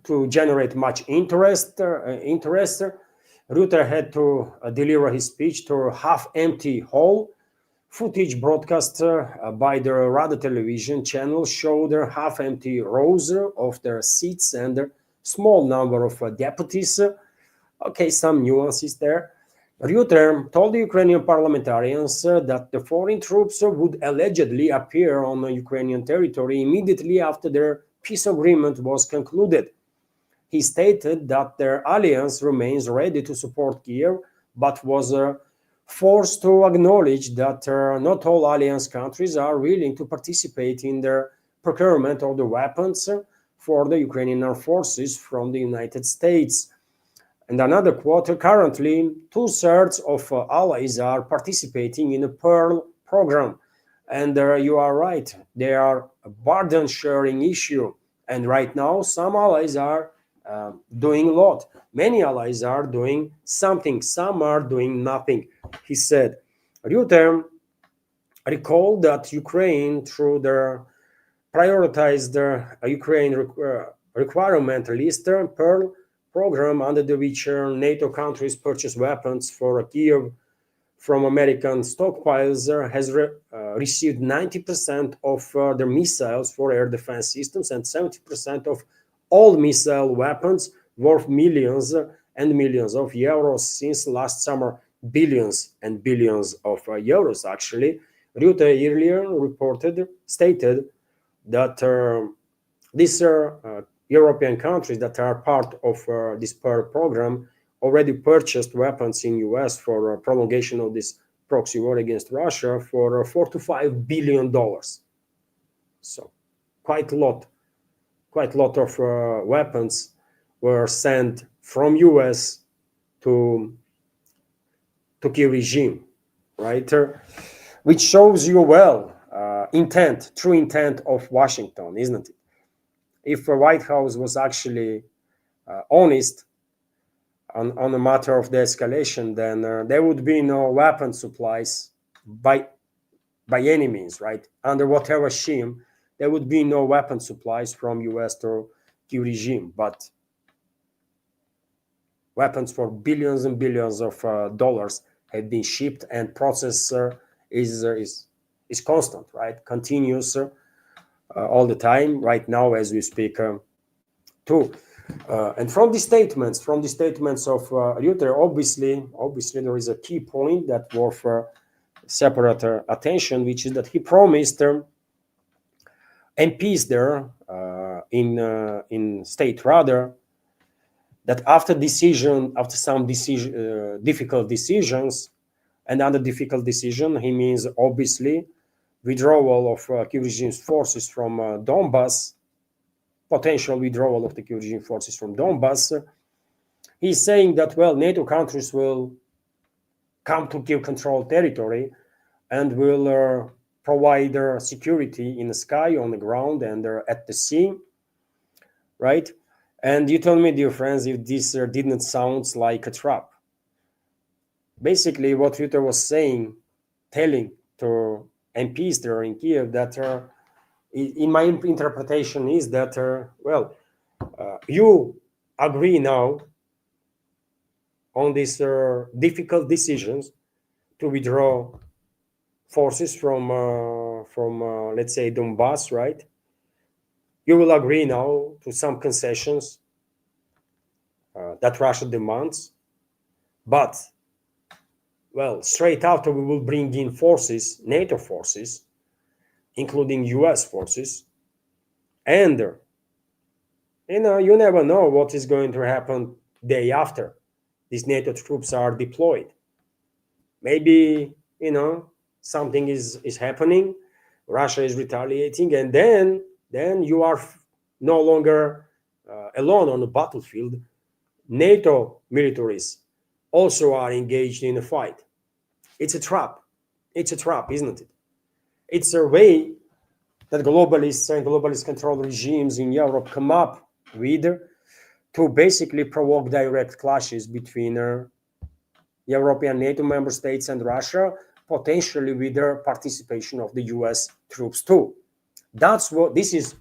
S1: to generate much interest. Rutte had to deliver his speech to a half-empty hall. Footage broadcast by the Rada television channel showed their half-empty rows of their seats and a small number of deputies. Okay, some nuances there. Rutte told the Ukrainian parliamentarians that the foreign troops would allegedly appear on Ukrainian territory immediately after their peace agreement was concluded. He stated that their alliance remains ready to support Kiev, but was forced to acknowledge that not all alliance countries are willing to participate in the procurement of the weapons for the Ukrainian armed forces from the United States. And another quarter, currently, 2/3 of allies are participating in a Pearl program. And you are right, they are a burden sharing issue. And right now, some allies are doing a lot. Many allies are doing something, some are doing nothing, he said. Rutte recalled that Ukraine, through their prioritized Ukraine requirement list, Pearl program, under which NATO countries purchase weapons for Kiev from American stockpiles, has received 90% of their missiles for air defense systems and 70% of all missile weapons worth millions and millions of euros since last summer. Billions and billions of euros, actually. Rutte earlier stated that these European countries that are part of this Pearl program already purchased weapons in US for prolongation of this proxy war against Russia for $4 to $5 billion. So quite a lot of weapons were sent from US to Kiev regime, right? Which shows you well true intent of Washington, isn't it? If the White House was actually honest on the matter of the escalation, then there would be no weapon supplies by any means, right? Under whatever regime, there would be no weapon supplies from US to Kiev regime, but weapons for billions and billions of dollars have been shipped and processed is constant, right? Continuous all the time, right now as we speak, too. And from the statements of Reuter, obviously there is a key point that worth separate attention, which is that he promised MPs there in state rather, that after some difficult decisions, another difficult decision, he means obviously withdrawal of Kiev regime's forces from Donbass, potential withdrawal of the Kiev regime forces from Donbass. He's saying that, well, NATO countries will come to Kiev controlled territory and will provide security in the sky, on the ground, and at the sea, right? And you tell me, dear friends, if this didn't sound like a trap. Basically, what Reuter was telling to MPs there in Kiev, that in my interpretation is that, well, you agree now on these difficult decisions to withdraw forces from let's say Donbass, right? You will agree now to some concessions that Russia demands, but, well, straight after we will bring in forces, NATO forces, including US forces, and you never know what is going to happen day after these NATO troops are deployed. Maybe, something is happening, Russia is retaliating, and then you are no longer alone on the battlefield. NATO militaries also are engaged in a fight. It's a trap, isn't it? It's a way that globalists and globalist controlled regimes in Europe come up with to basically provoke direct clashes between European NATO member states and Russia, potentially with the participation of the US troops too. That's what this is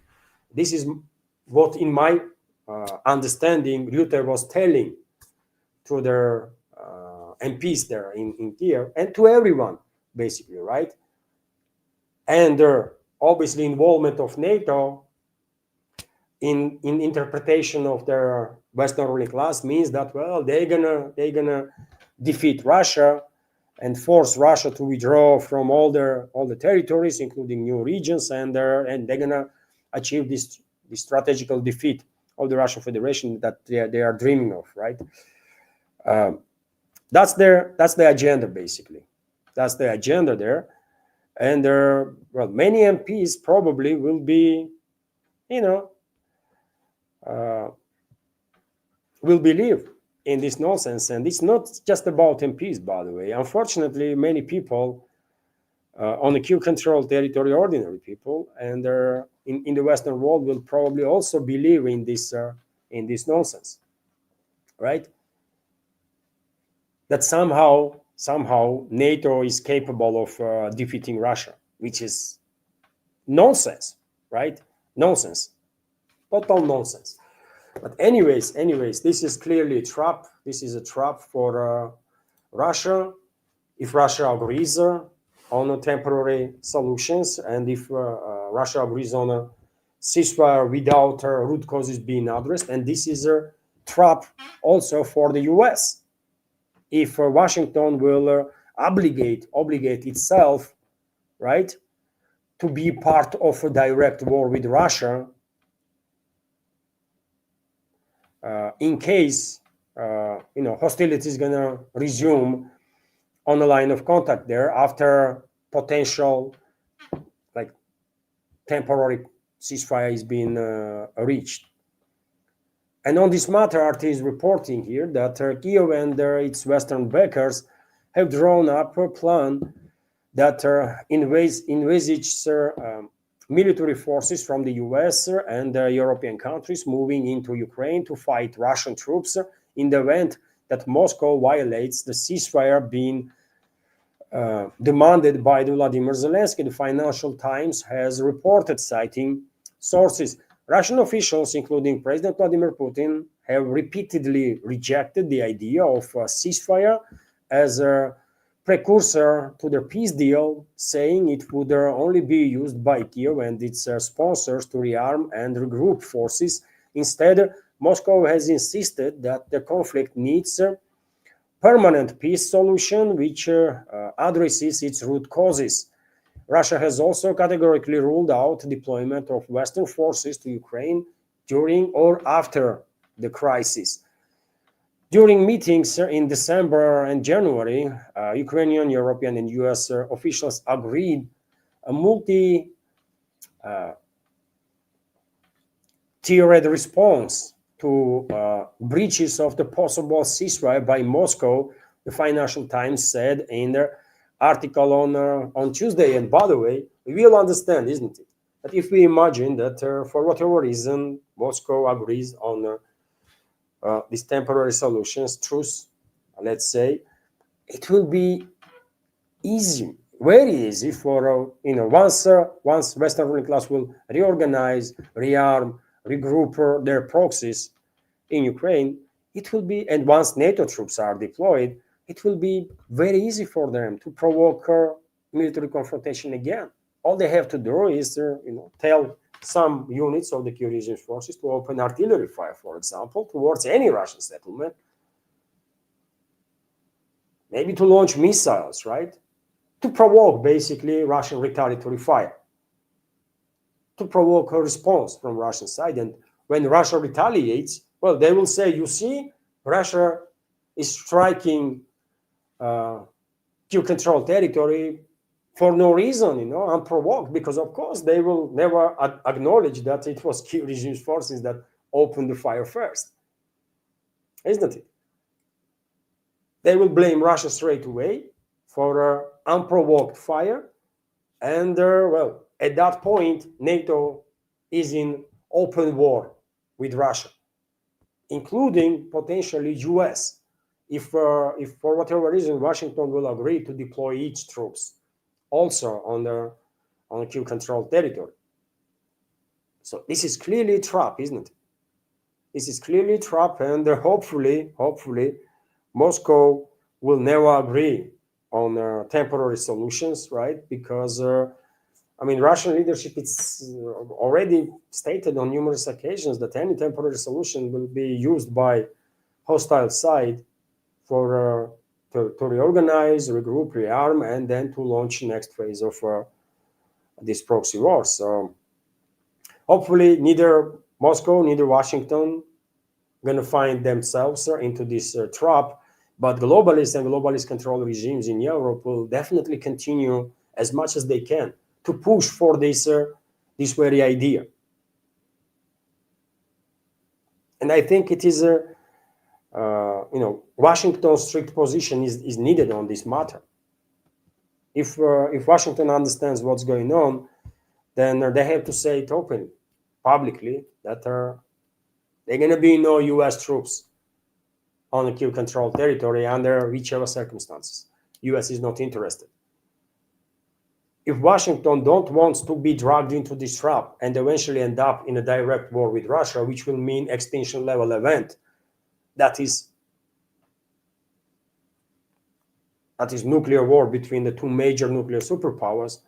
S1: what, in my understanding, Reuter was telling to their MPs there in Kiev, and to everyone, basically, right? And obviously involvement of NATO in interpretation of their Western ruling class means that, well, they're gonna defeat Russia and force Russia to withdraw from all the territories, including new regions, and they're gonna achieve this strategical defeat of the Russian Federation that they are dreaming of, right? That's the agenda, basically. That's the agenda there. And well, many MPs probably will be, will believe in this nonsense. And it's not just about MPs, by the way. Unfortunately, many people on the Kiev-controlled territory, ordinary people, and in the Western world will probably also believe in this nonsense, right? That somehow NATO is capable of defeating Russia, which is nonsense, right? Nonsense, total nonsense. But anyways, this is clearly a trap. This is a trap for Russia. If Russia agrees on temporary solutions, and if Russia agrees on a ceasefire without root causes being addressed, and this is a trap also for the US. If Washington will obligate itself, right, to be part of a direct war with Russia, in case hostility is gonna resume on the line of contact there after potential temporary ceasefire is being reached. And on this matter, RT is reporting here that Kiev and its Western backers have drawn up a plan that envisages military forces from the US and European countries moving into Ukraine to fight Russian troops in the event that Moscow violates the ceasefire being demanded by Vladimir Zelensky. The Financial Times has reported, citing sources, Russian officials, including President Vladimir Putin, have repeatedly rejected the idea of a ceasefire as precursor to the peace deal, saying it would only be used by Kiev and its sponsors to rearm and regroup forces. Instead, Moscow has insisted that the conflict needs a permanent peace solution which addresses its root causes. Russia has also categorically ruled out deployment of Western forces to Ukraine during or after the crisis. During meetings in December and January, Ukrainian, European, and US officials agreed a multi tiered response to breaches of the possible ceasefire by Moscow, the Financial Times said in their article on Tuesday. And by the way, we will understand, isn't it, that if we imagine that for whatever reason Moscow agrees on these temporary solutions, truce, let's say, it will be easy, very easy for once Western ruling class will reorganize, rearm, regroup their proxies in Ukraine, it will be, and once NATO troops are deployed, it will be very easy for them to provoke military confrontation again. All they have to do is, tell some units of the Kiev region forces to open artillery fire, for example, towards any Russian settlement, maybe to launch missiles, right? To provoke basically Russian retaliatory fire, to provoke a response from Russian side. And when Russia retaliates, well, they will say, you see, Russia is striking Kiev-controlled territory for no reason, unprovoked, because of course they will never acknowledge that it was Kiev regime forces that opened the fire first, isn't it? They will blame Russia straight away for unprovoked fire, and well, at that point, NATO is in open war with Russia, including potentially US, if for whatever reason Washington will agree to deploy its troops also on Kiev-controlled territory. So this is clearly a trap, isn't it? This is clearly a trap, and hopefully, Moscow will never agree on temporary solutions, right? Because Russian leadership, it's already stated on numerous occasions that any temporary solution will be used by hostile side for to reorganize, regroup, rearm, and then to launch next phase of this proxy war. So hopefully neither Moscow, neither Washington going to find themselves into this trap, but globalists and globalist control regimes in Europe will definitely continue as much as they can to push for this very idea. And I think it is Washington's strict position is needed on this matter. If Washington understands what's going on, then they have to say it openly, publicly, that there are going to be no U.S. troops on the Kiev-controlled territory under whichever circumstances. U.S. is not interested. If Washington don't want to be dragged into this trap and eventually end up in a direct war with Russia, which will mean extinction level event, that is nuclear war between the two major nuclear superpowers,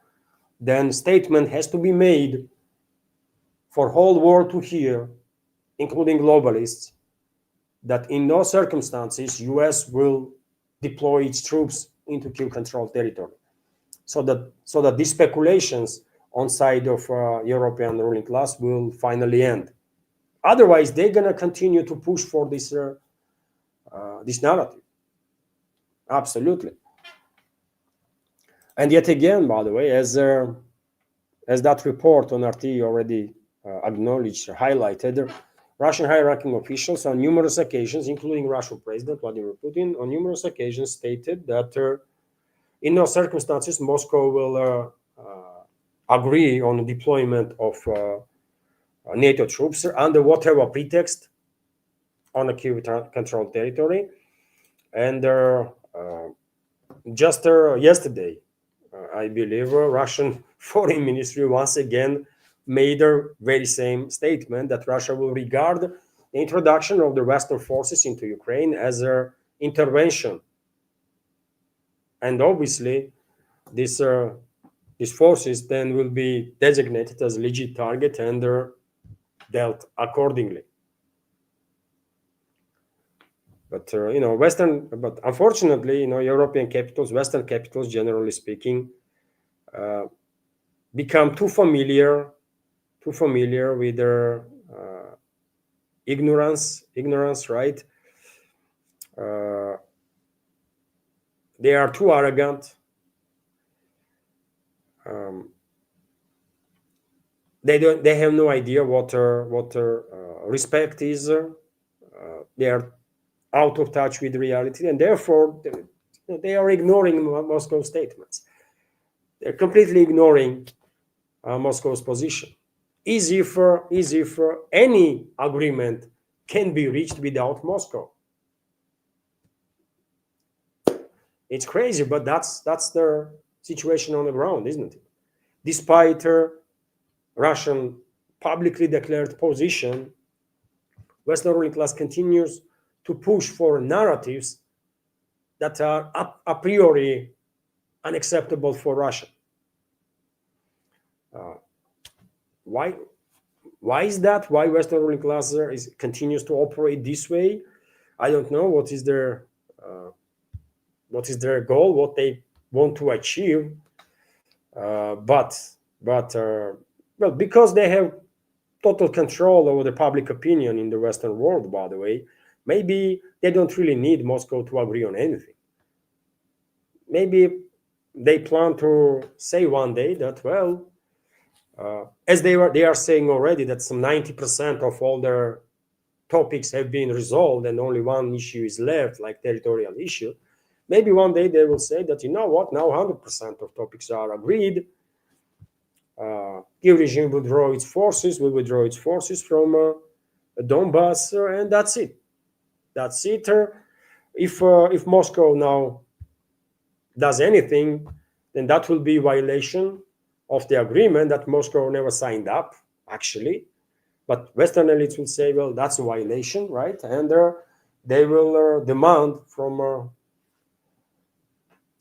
S1: then statement has to be made for whole world to hear, including globalists, that in no circumstances US will deploy its troops into Kiev-controlled territory, so that these speculations on side of European ruling class will finally end. Otherwise, they're gonna continue to push for this narrative. Absolutely. And yet again, by the way, as that report on RT already acknowledged, highlighted, Russian high-ranking officials on numerous occasions, including Russian President Vladimir Putin, on numerous occasions stated that in no circumstances Moscow will agree on the deployment of NATO troops under whatever pretext on a Kiev-controlled territory. And just yesterday, I believe, Russian Foreign Ministry once again made a very same statement that Russia will regard the introduction of the Western forces into Ukraine as an intervention and obviously this these forces then will be designated as legit target and dealt accordingly. But but unfortunately, European capitals, Western capitals, generally speaking, uh, become too familiar with their ignorance, right? Uh, they are too arrogant. Um, they don't. They have no idea what respect is. They are out of touch with reality, and therefore they are ignoring Moscow's statements. They're completely ignoring Moscow's position. Easy for any agreement can be reached without Moscow. It's crazy, but that's the situation on the ground, isn't it? Despite Russian publicly declared position, Western ruling class continues to push for narratives that are a priori unacceptable for Russia. Uh, why? Why is that? Why Western ruling class continues to operate this way? I don't know. What is their goal? What they want to achieve? But well, because they have total control over the public opinion in the Western world, by the way, maybe they don't really need Moscow to agree on anything. Maybe they plan to say one day that, well, as they are saying already that some 90% of all their topics have been resolved and only one issue is left, like territorial issue. Maybe one day they will say that, you know what, now 100% of topics are agreed. Kiev regime will withdraw its forces from Donbass, and that's it. That's it. If Moscow now does anything, then that will be violation of the agreement that Moscow never signed up, actually. But Western elites will say, well, that's a violation, right? And they will demand from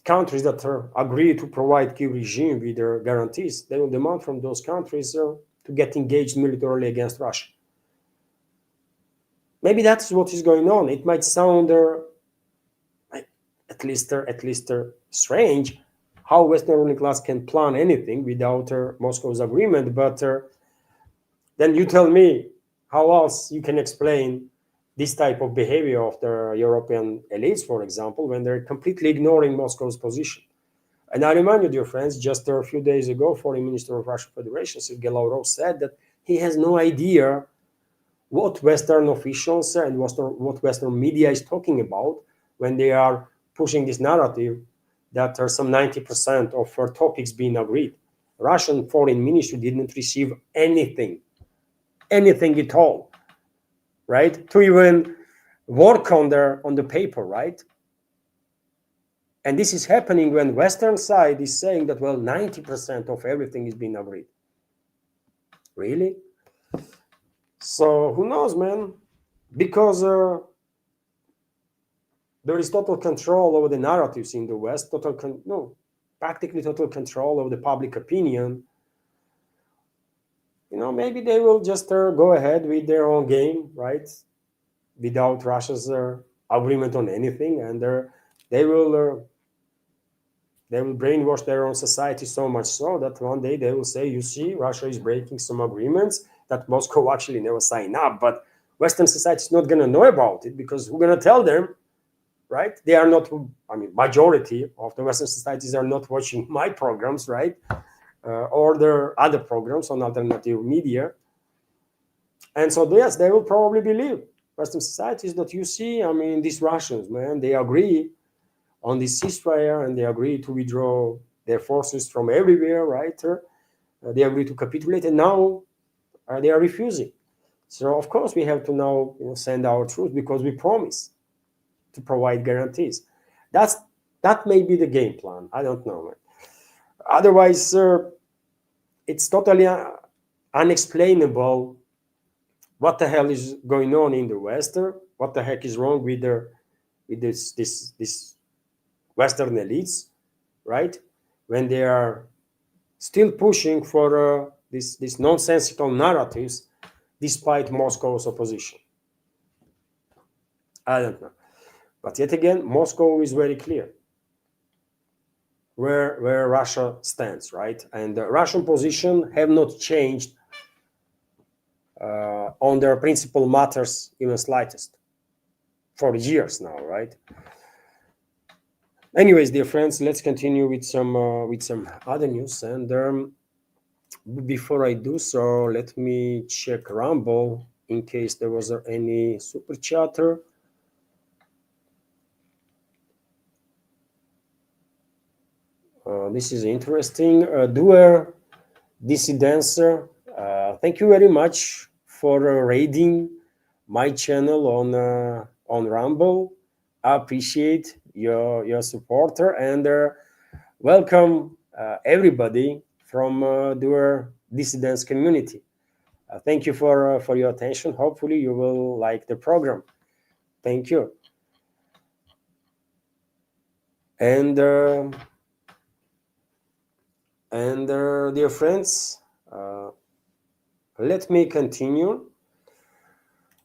S1: countries that agree to provide Kiev regime with their guarantees. They will demand from those countries to get engaged militarily against Russia. Maybe that's what is going on. It might sound at least strange how Western ruling class can plan anything without Moscow's agreement. But then you tell me how else you can explain this type of behavior of the European elites, for example, when they're completely ignoring Moscow's position. And I remind you, dear friends, just a few days ago, Foreign Minister of Russian Federation, Sergei Lavrov, said that he has no idea what Western officials and what Western media is talking about when they are pushing this narrative that there are some 90% of topics being agreed. Russian foreign ministry didn't receive anything at all, right? To even work on the paper, right? And this is happening when Western side is saying that, well, 90% of everything is being agreed. Really? So who knows, man? Because there is total control over the narratives in the West, practically total control over the public opinion. Maybe they will just go ahead with their own game, right? Without Russia's agreement on anything, and they will brainwash their own society so much so that one day they will say, you see, Russia is breaking some agreements that Moscow actually never signed up. But Western society is not going to know about it because who's going to tell them, right? They are not, majority of the Western societies are not watching my programs, right? Or their other programs on alternative media. And so, yes, they will probably believe Western societies that, you see, these Russians, man, they agree on this ceasefire and they agree to withdraw their forces from everywhere, right? They agree to capitulate, and now they are refusing. So, of course, we have to now send our troops because we promise to provide guarantees. That may be the game plan. I don't know, man. Otherwise, it's totally unexplainable what the hell is going on in the West. What the heck is wrong with this Western elites? right? When they are still pushing for these nonsensical narratives despite Moscow's opposition. I don't know. But yet again, Moscow is very clear where Russia stands, right? And the Russian position have not changed on their principal matters even slightest for years now, right? Anyways, dear friends, let's continue with some other news. And before I do so, let me check Rumble in case there was any super chatter. This is interesting. Doer Dissidents, thank you very much for raiding my channel on Rumble. I appreciate your support and welcome everybody from the dissidents community. Thank you for your attention. Hopefully you will like the program. Thank you. And dear friends, let me continue.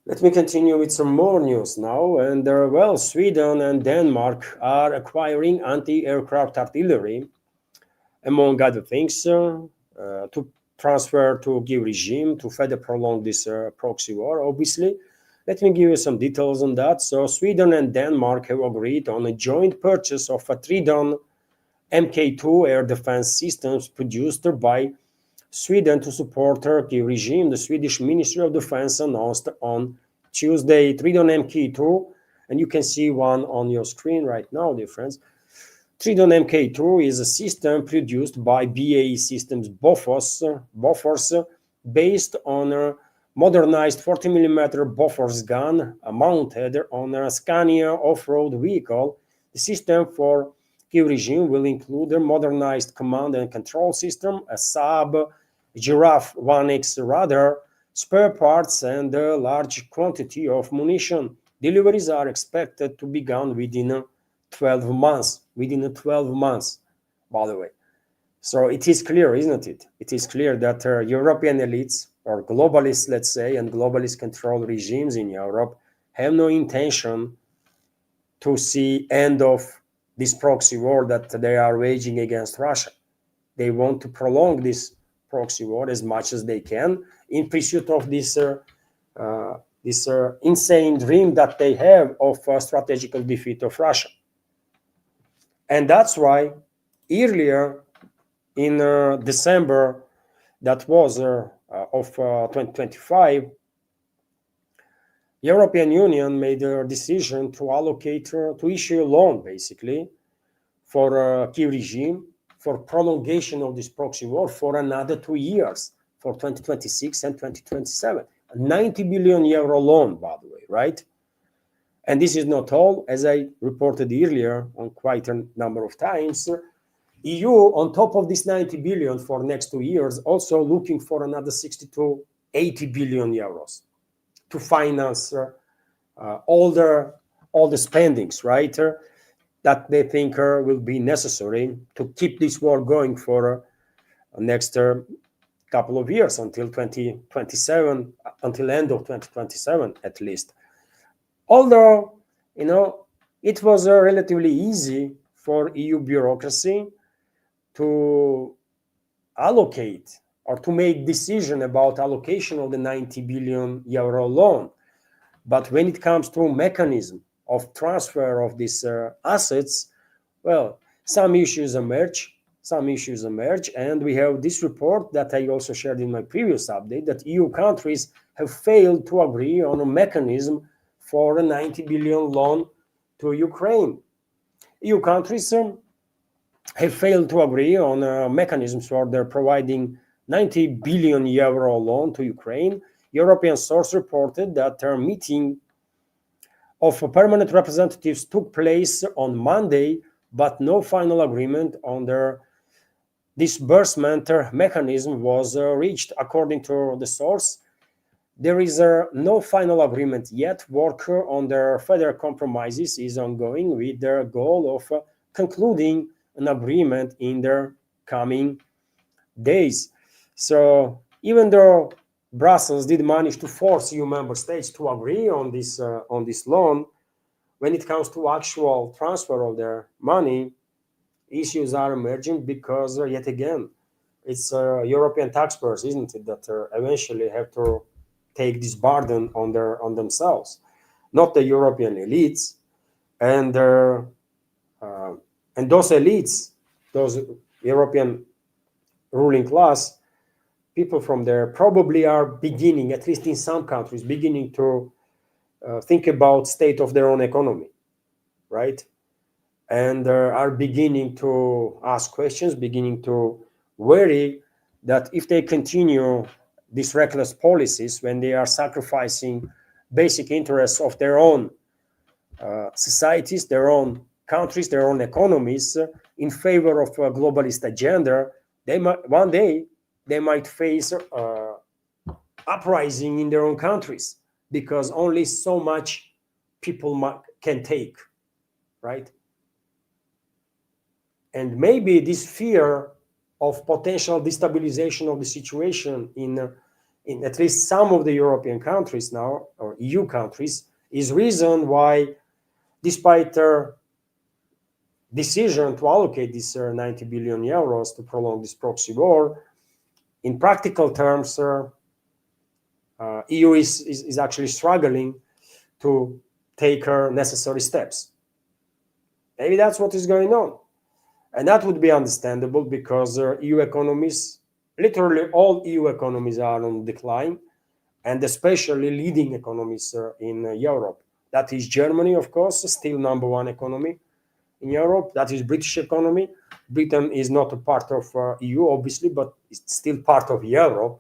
S1: Let me continue with some more news now. And well, Sweden and Denmark are acquiring anti-aircraft artillery, among other things, to transfer to Kyiv regime to further prolong this proxy war, obviously. Let me give you some details on that. So Sweden and Denmark have agreed on a joint purchase of a Tridon Mk2 air defense systems produced by Sweden to support Turkey regime. The Swedish Ministry of Defense announced on Tuesday Tridon Mk2, and you can see one on your screen right now, dear friends. Tridon Mk2 is a system produced by BAE Systems Bofors, based on a modernized 40mm Bofors gun mounted on a Scania off-road vehicle. The system for Kyiv regime will include a modernized command and control system, a Saab Giraffe 1X radar, spare parts, and a large quantity of munition. Deliveries are expected to begin within 12 months. Within 12 months, by the way. So it is clear, isn't it? It is clear that European elites, or globalists, let's say, and globalist control regimes in Europe have no intention to see end of this proxy war that they are waging against Russia. They want to prolong this proxy war as much as they can in pursuit of this insane dream that they have of strategical defeat of Russia. And that's why earlier in December, that was of 2025, European Union made a decision to allocate, to issue a loan, basically, for Kyiv regime for prolongation of this proxy war for another 2 years, for 2026 and 2027. A 90 billion euro loan, by the way, right? And this is not all. As I reported earlier on quite a number of times, EU, on top of this 90 billion for next 2 years, also looking for another 60 to 80 billion euros to finance all the spendings, right, that they think will be necessary to keep this war going for next couple of years until 2027, until end of 2027 at least. Although, it was relatively easy for EU bureaucracy to allocate or to make decision about allocation of the 90 billion euro loan. But when it comes to mechanism of transfer of these assets, well, some issues emerge, and we have this report that I also shared in my previous update, that EU countries have failed to agree on a mechanism for a 90 billion loan to Ukraine. EU countries have failed to agree on mechanisms for their providing 90 billion euro loan to Ukraine. European source reported that their meeting of permanent representatives took place on Monday, but no final agreement on their disbursement mechanism was reached. According to the source, there is no final agreement yet. Work on their further compromises is ongoing with their goal of concluding an agreement in the coming days. So even though Brussels did manage to force EU member states to agree on this loan, when it comes to actual transfer of their money, issues are emerging because yet again, it's European taxpayers, isn't it, that eventually have to take this burden on themselves, not the European elites, and those elites, those European ruling class, people from there probably are beginning, at least in some countries, beginning to think about state of their own economy, right? And are beginning to ask questions, beginning to worry that if they continue these reckless policies, when they are sacrificing basic interests of their own societies, their own countries, their own economies in favor of a globalist agenda, they might one day they might face uprising in their own countries because only so much people can take, right? And maybe this fear of potential destabilization of the situation in at least some of the European countries now, or EU countries, is reason why, despite their decision to allocate this 90 billion euros to prolong this proxy war, in practical terms, EU is actually struggling to take necessary steps. Maybe that's what is going on. And that would be understandable because EU economies, literally all EU economies are on decline, and especially leading economies in Europe. That is Germany, of course, still number one economy in Europe. That is British economy. Britain is not a part of EU, obviously, but it's still part of Europe.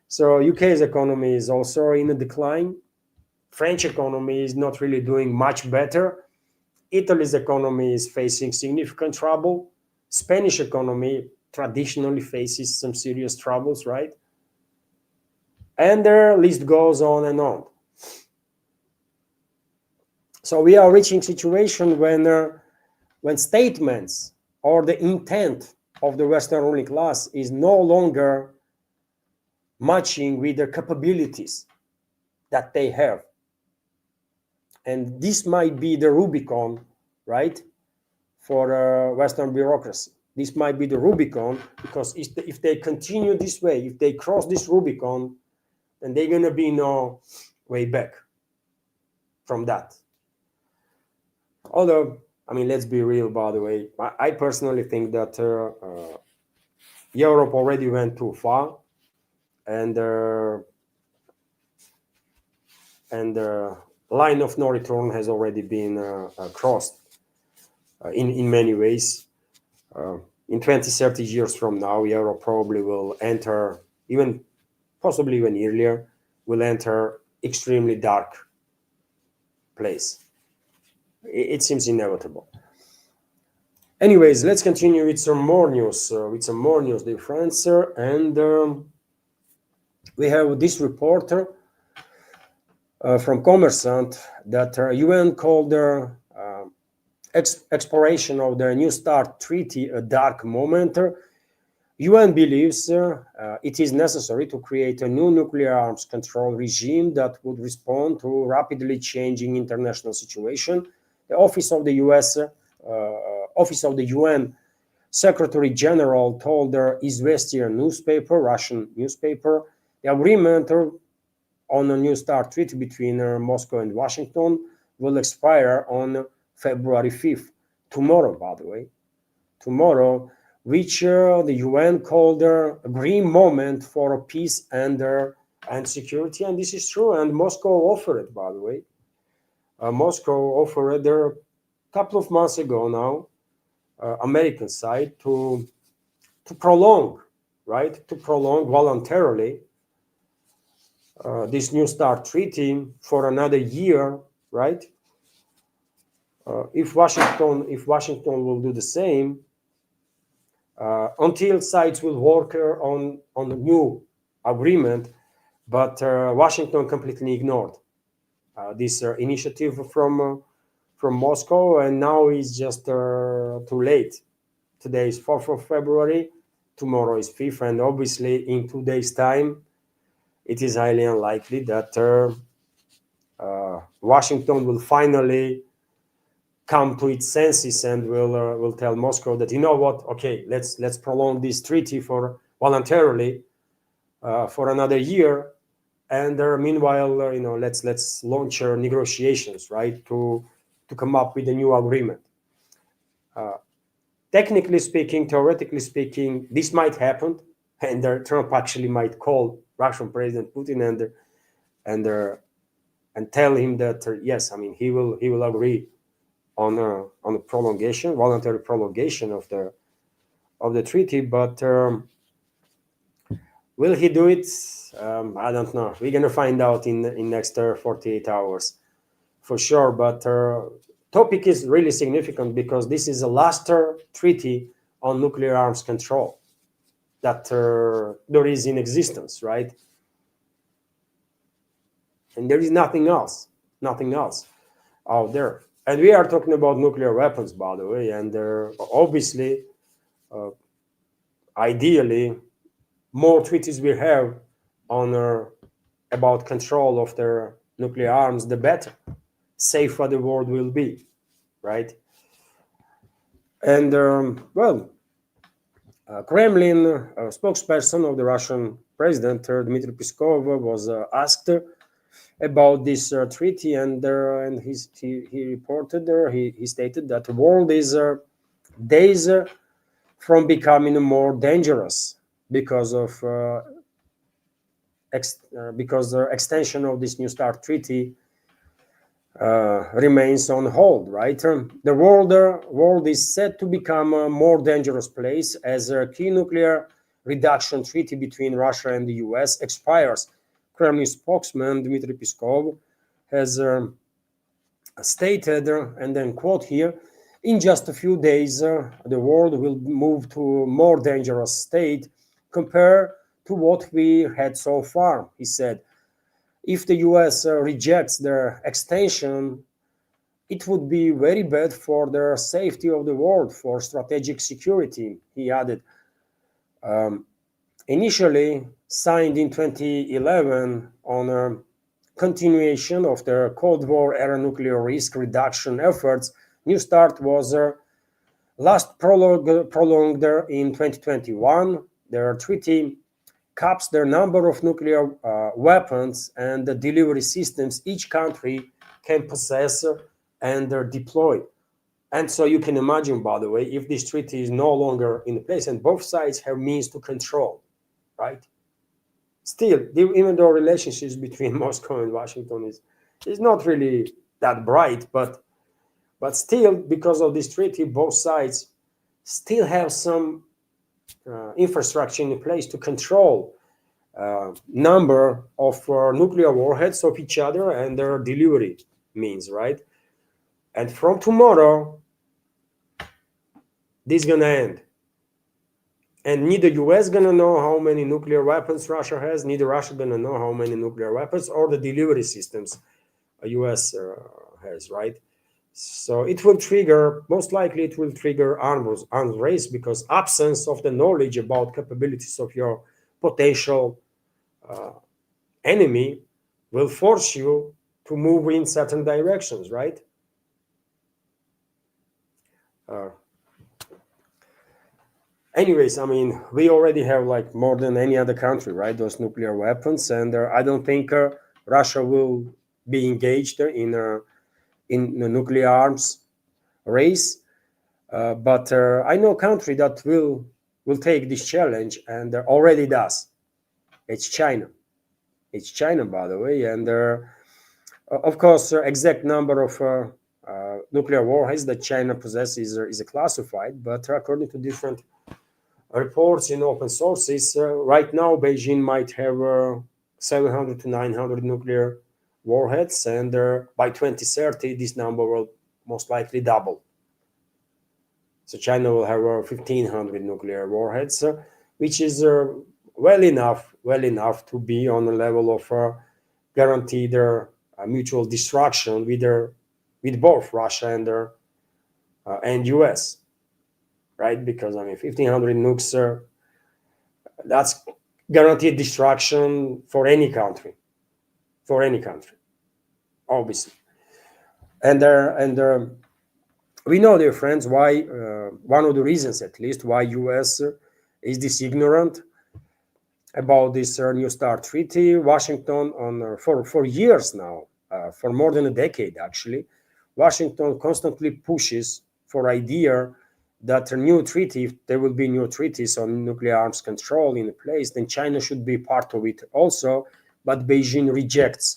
S1: So UK's economy is also in a decline. French economy is not really doing much better. Italy's economy is facing significant trouble. Spanish economy traditionally faces some serious troubles, right? And the list goes on and on. So we are reaching a situation when statements or the intent of the Western ruling class is no longer matching with the capabilities that they have. And this might be the Rubicon, right, for Western bureaucracy. This might be the Rubicon, because if they continue this way, if they cross this Rubicon, then they're going to be no way back from that. Although, I mean, let's be real, by the way. I personally think that Europe already went too far, and line of no return has already been crossed in many ways. In 20, 30 years from now, Europe probably will enter, possibly even earlier, will enter extremely dark place. It seems inevitable. Anyways, let's continue with some more news. Dear friends, and we have this report from Commerçant that UN called the expiration of the New START treaty a dark moment. UN believes it is necessary to create a new nuclear arms control regime that would respond to rapidly changing international situation. The Office of the UN Secretary General told the Izvestia newspaper, Russian newspaper, the agreement on a New START treaty between Moscow and Washington will expire on February 5th, tomorrow, by the way, which the UN called a green moment for peace and security. And this is true. And Moscow offered it, by the way. Moscow offered a couple of months ago now, American side, to prolong, right? To prolong voluntarily this New START treaty for another year, right? If Washington will do the same, until sides will work on a new agreement, but Washington completely ignored this initiative from Moscow, and now it's just too late. Today is 4th of February, tomorrow is 5th, and obviously in 2 days' time, it is highly unlikely that Washington will finally come to its senses and will tell Moscow that, you know what, okay, let's prolong this treaty for voluntarily for another year, and meanwhile, let's launch negotiations, right, to come up with a new agreement. Technically speaking, theoretically speaking, this might happen, and Trump actually might call Russian President Putin and tell him that yes, I mean he will agree on a prolongation, voluntary prolongation of the treaty, but will he do it? I don't know. We're gonna find out in next 48 hours for sure. But topic is really significant because this is the last treaty on nuclear arms control that there is in existence, right? And there is nothing else out there. And we are talking about nuclear weapons, by the way, and obviously, ideally, more treaties we have on about control of their nuclear arms, the better, safer the world will be, right? And Kremlin spokesperson of the Russian president, Dmitry Peskov, was asked about this treaty, and he reported, he stated that the world is days from becoming more dangerous because of the extension of this New START treaty remains on hold, right? The world is set to become a more dangerous place as a key nuclear reduction treaty between Russia and the US expires. Kremlin spokesman Dmitry Peskov has stated, and then quote here, in just a few days, the world will move to a more dangerous state compared to what we had so far, he said. If the US rejects their extension, it would be very bad for the safety of the world, for strategic security, he added. Initially signed in 2011 on a continuation of the Cold War era nuclear risk reduction efforts, New START was last prolonged in 2021. The treaty caps the number of nuclear weapons and the delivery systems each country can possess and deploy. And so you can imagine, by the way, if this treaty is no longer in place and both sides have means to control, right? Still, even though relationships between Moscow and Washington is not really that bright, but still, because of this treaty, both sides still have some infrastructure in place to control number of nuclear warheads of each other and their delivery means, right? And from tomorrow, this is gonna end. And neither US gonna know how many nuclear weapons Russia has, neither Russia gonna know how many nuclear weapons or the delivery systems US has, right? So it will trigger, most likely it will trigger arms race, because absence of the knowledge about capabilities of your potential enemy will force you to move in certain directions, right? Anyways, I mean, we already have like more than any other country, right? Those nuclear weapons, and I don't think Russia will be engaged in the nuclear arms race. But I know a country that will take this challenge and already does. It's China. It's China, by the way, and of course, exact number of nuclear warheads that China possesses is classified, but according to different reports in open sources, right now Beijing might have 700 to 900 nuclear warheads, and by 2030 this number will most likely double. So China will have 1,500 nuclear warheads, which is well enough to be on the level of guaranteed mutual destruction with both Russia and US. right? Because 1,500 nukes, that's guaranteed destruction for any country, obviously. And we know, dear friends, why one of the reasons, at least, why U.S. Is this ignorant about this New START treaty. Washington, for years now, for more than a decade actually, Washington constantly pushes for idea that a new treaty, if there will be new treaties on nuclear arms control in place, then China should be part of it also. But Beijing rejects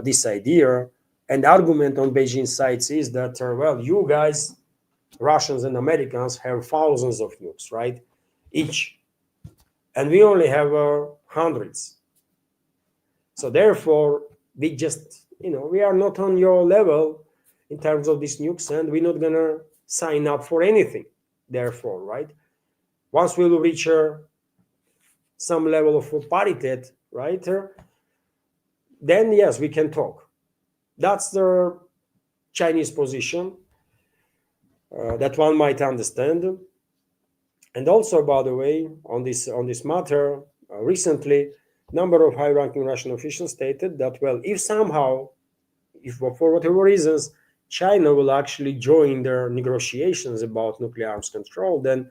S1: this idea. And the argument on Beijing sides is that, well, you guys, Russians and Americans, have thousands of nukes, right? Each. And we only have hundreds. So therefore, we just, we are not on your level in terms of these nukes, and we're not going to sign up for anything. Therefore, right? Once we will reach some level of parity, right? Then yes, we can talk. That's the Chinese position that one might understand. And also, by the way, on this matter, recently, number of high-ranking Russian officials stated that, well, if somehow, if for whatever reasons, China will actually join their negotiations about nuclear arms control, then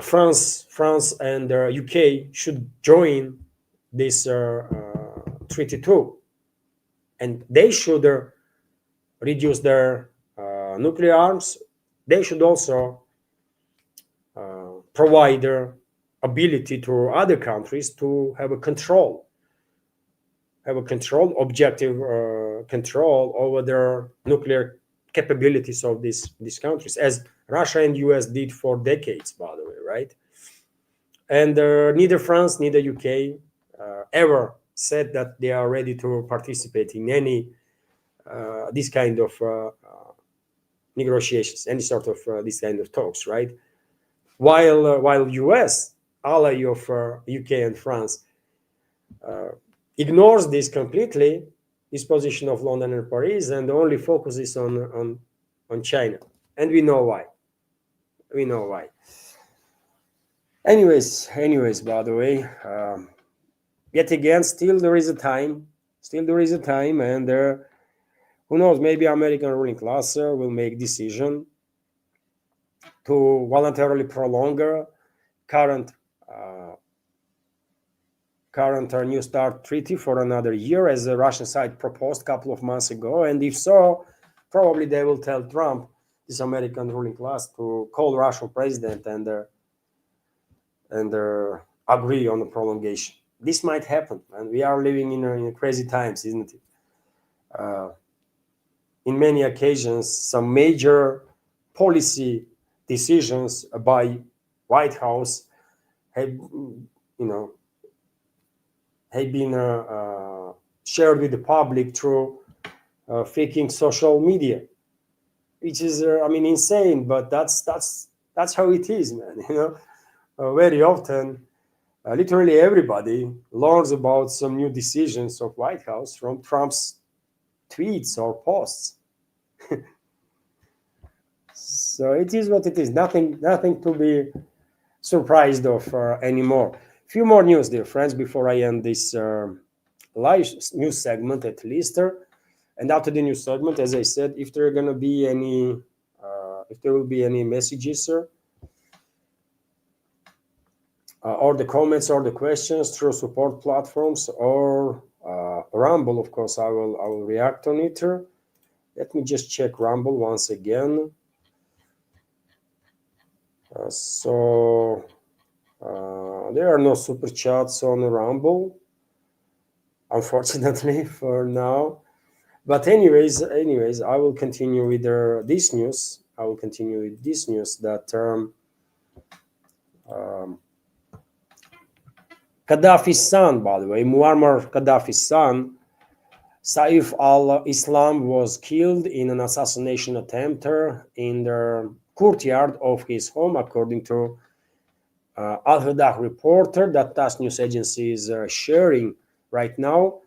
S1: France and UK should join this treaty too, and they should reduce their nuclear arms. They should also provide their ability to other countries to have a objective control over their nuclear capabilities of these countries, as Russia and US did for decades, by the way, right? And neither France, neither UK ever said that they are ready to participate in any this kind of negotiations, any sort of this kind of talks, right? While US, ally of UK and France, ignores this completely, this position of London and Paris, and only focuses on China, and we know why. Anyways, by the way, yet again, still there is a time, and who knows? Maybe American ruling class will make decision to voluntarily prolong current New START treaty for another year, as the Russian side proposed a couple of months ago. And if so, probably they will tell Trump, this American ruling class, to call Russian president and agree on the prolongation. This might happen, and we are living in crazy times, isn't it? In many occasions, some major policy decisions by White House have been shared with the public through faking social media, which is insane, but that's how it is, man. Very often, literally everybody learns about some new decisions of White House from Trump's tweets or posts. So it is what it is. Nothing to be surprised of anymore. Few more news, dear friends, before I end this live news segment, at least. And after the news segment, as I said, if there will be any messages, or the comments or the questions through support platforms or Rumble, of course, I will react on it. Let me just check Rumble once again. There are no super chats on Rumble, unfortunately, for now. But anyways, I will continue with this news. That Gaddafi's son, by the way, Muammar Gaddafi's son, Saif al-Islam, was killed in an assassination attempt in the courtyard of his home, according to Al-Hadah reporter that TASS news agency is sharing right now.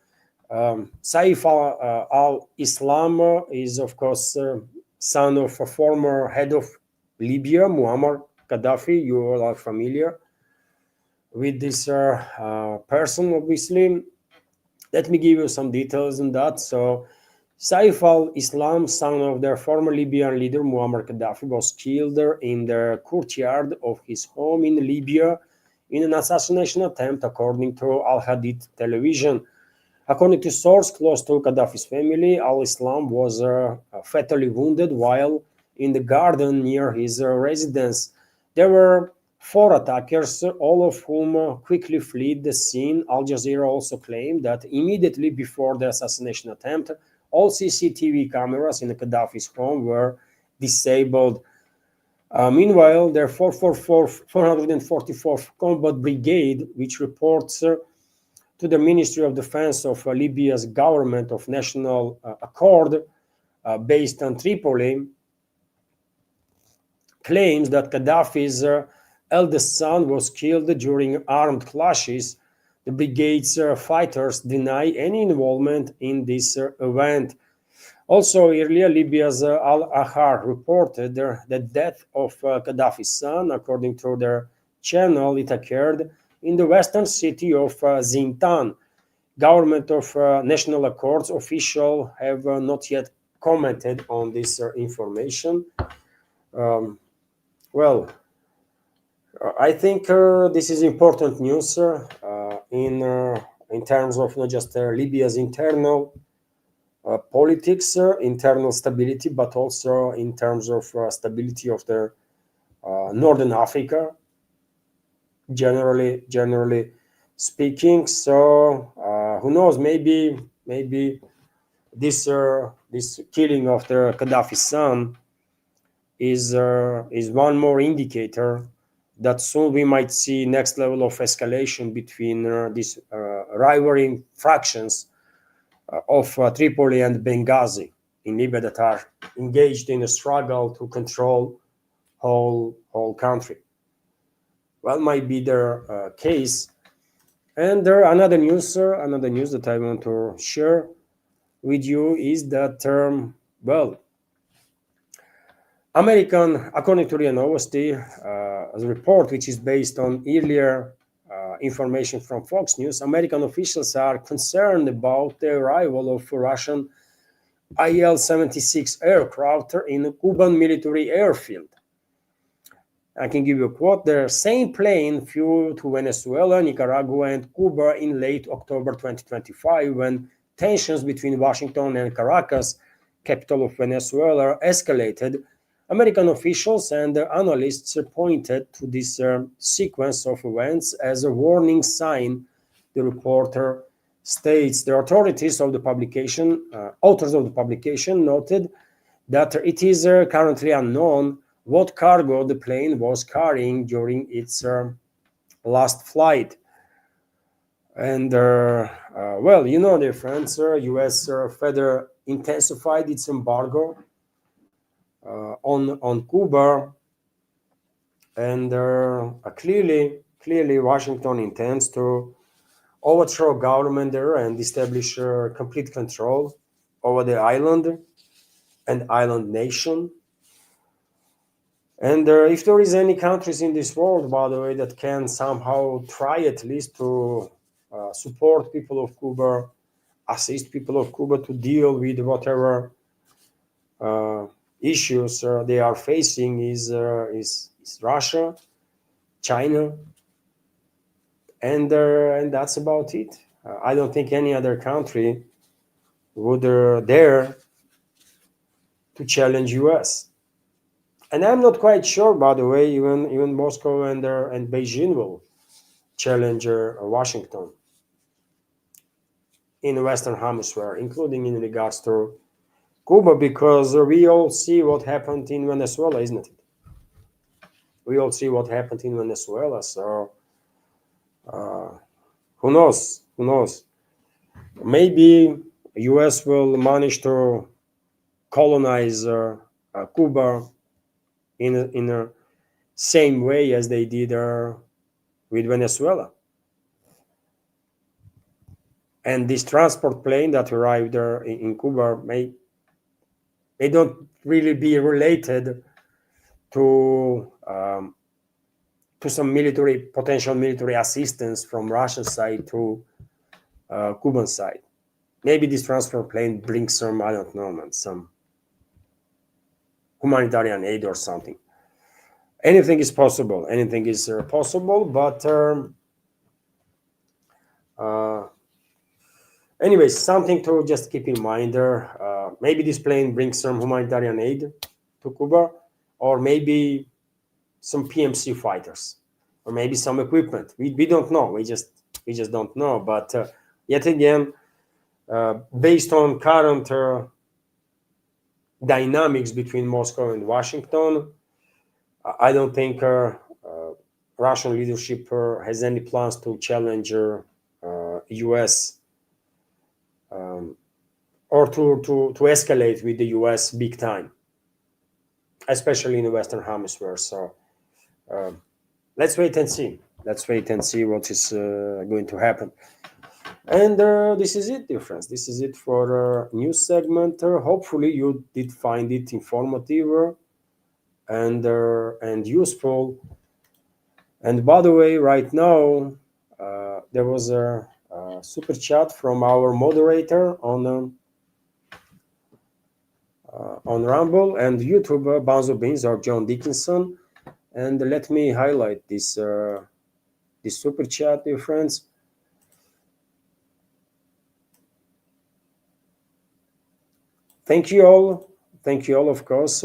S1: Saif al-Islam is, of course, son of a former head of Libya, Muammar Gaddafi. You all are familiar with this person, obviously. Let me give you some details on that. So, Saif al-Islam, son of their former Libyan leader Muammar Gaddafi, was killed in the courtyard of his home in Libya in an assassination attempt, according to Al Hadith television. According to source close to Gaddafi's family, al-Islam was fatally wounded while in the garden near his residence. There were four attackers, all of whom quickly fled the scene. Al Jazeera also claimed that immediately before the assassination attempt, all CCTV cameras in Gaddafi's home were disabled. Meanwhile, their 444th Combat Brigade, which reports to the Ministry of Defense of Libya's Government of National Accord, based on Tripoli, claims that Gaddafi's eldest son was killed during armed clashes. The brigade's fighters deny any involvement in this event. Also, earlier, Libya's Al Ahrar reported the death of Gaddafi's son. According to their channel, it occurred in the western city of Zintan. Government of National Accords officials have not yet commented on this information. Um, well, I think this is important news in terms of not just Libya's internal politics, internal stability, but also in terms of stability of the Northern Africa, generally speaking. So who knows? Maybe this killing of the Gaddafi son is one more indicator that soon we might see next level of escalation between these rivaling fractions of Tripoli and Benghazi in Libya that are engaged in a struggle to control whole country. Well, might be their case. And there another news that I want to share with you is that according to RIA Novosti, a report which is based on earlier information from Fox News, American officials are concerned about the arrival of Russian IL-76 aircraft in a Cuban military airfield. I can give you a quote. The same plane flew to Venezuela, Nicaragua, and Cuba in late October 2025 when tensions between Washington and Caracas, capital of Venezuela, escalated. American officials and analysts pointed to this sequence of events as a warning sign, the reporter states. The authors of the publication noted that it is currently unknown what cargo the plane was carrying during its last flight. And dear friends, U.S. further intensified its embargo on Cuba, and clearly Washington intends to overthrow government there and establish complete control over the island and island nation. And if there is any countries in this world, by the way, that can somehow try at least to support people of Cuba, assist people of Cuba to deal with whatever issues they are facing, is Russia, China, and that's about it. I don't think any other country would dare to challenge US. And I'm not quite sure, by the way, even Moscow and Beijing will challenge Washington in the Western Hemisphere, including in regards to Cuba, because we all see what happened in Venezuela, isn't it? We all see what happened in Venezuela. So who knows? Who knows? Maybe U.S. will manage to colonize Cuba in a same way as they did with Venezuela. And this transport plane that arrived there in Cuba They don't really be related to some potential military assistance from Russian side to Cuban side. Maybe this transfer plane brings some, I don't know, man, some humanitarian aid or something. Anything is possible. Anything is possible, but anyways, something to just keep in mind there. Maybe this plane brings some humanitarian aid to Cuba, or maybe some PMC fighters, or maybe some equipment. We don't know. We just don't know. But yet again, based on current dynamics between Moscow and Washington, I don't think Russian leadership has any plans to challenge U.S. Or to escalate with the U.S. big time, especially in the Western Hemisphere. So let's wait and see. Let's wait and see what is going to happen. And this is it, dear friends. This is it for news segment. Hopefully, you did find it informative and useful. And by the way, right now there was a super chat from our moderator on Rumble and YouTube, Banzo Beans or John Dickinson. And let me highlight this super chat, dear friends. Thank you all, of course,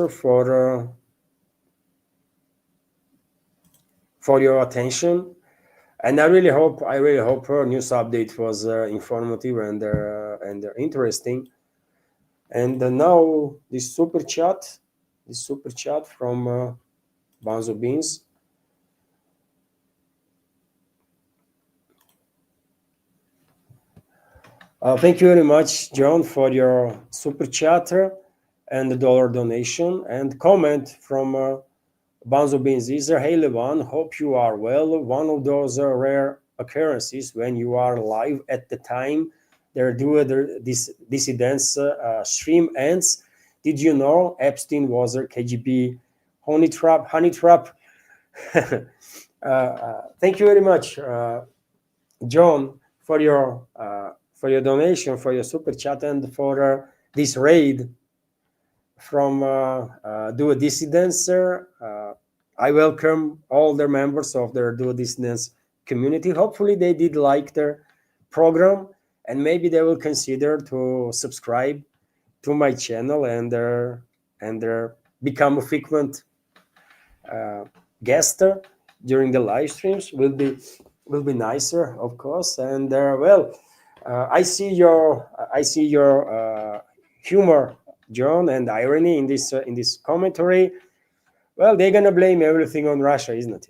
S1: for your attention. And I really hope our news update was informative and interesting. And now this super chat from Banzo Beans. Thank you very much, John, for your super chatter and the dollar donation and comment from Banzo Beans. Hey Levan, hope you are well. One of those rare occurrences when you are live at the time there do this dissidents stream ends. Did you know Epstein was a KGB honey trap? Thank you very much, John, for your donation, for your super chat, and for this raid from Duo Dissidents. I welcome all the members of their Duo Dissidents community. Hopefully they did like their program, and maybe they will consider to subscribe to my channel and become a frequent guest during the live streams. Will be nicer, of course. And I see your humor, John, and irony in this commentary. Well, they're gonna blame everything on Russia, isn't it?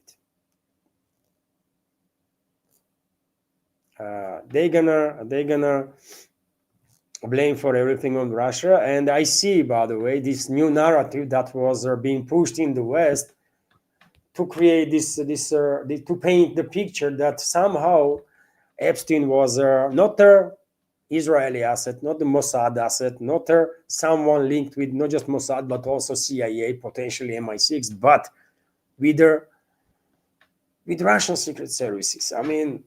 S1: They're gonna blame for everything on Russia. And I see, by the way, this new narrative that was being pushed in the West to create to paint the picture that somehow Epstein was not an Israeli asset, not the Mossad asset, not someone linked with not just Mossad but also CIA, potentially MI6, but with Russian secret services. I mean,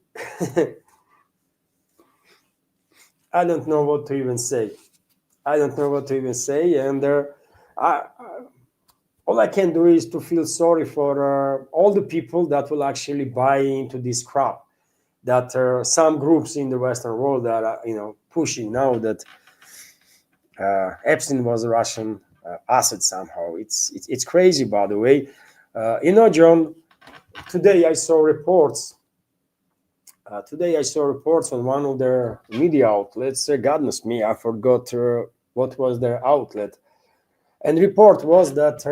S1: I don't know what to even say. And all I can do is to feel sorry for all the people that will actually buy into this crap. That some groups in the Western world that are, pushing now that Epstein was a Russian asset somehow. It's crazy, by the way. John, today I saw reports. On one of their media outlets. Goodness me, I forgot what was their outlet. And report was that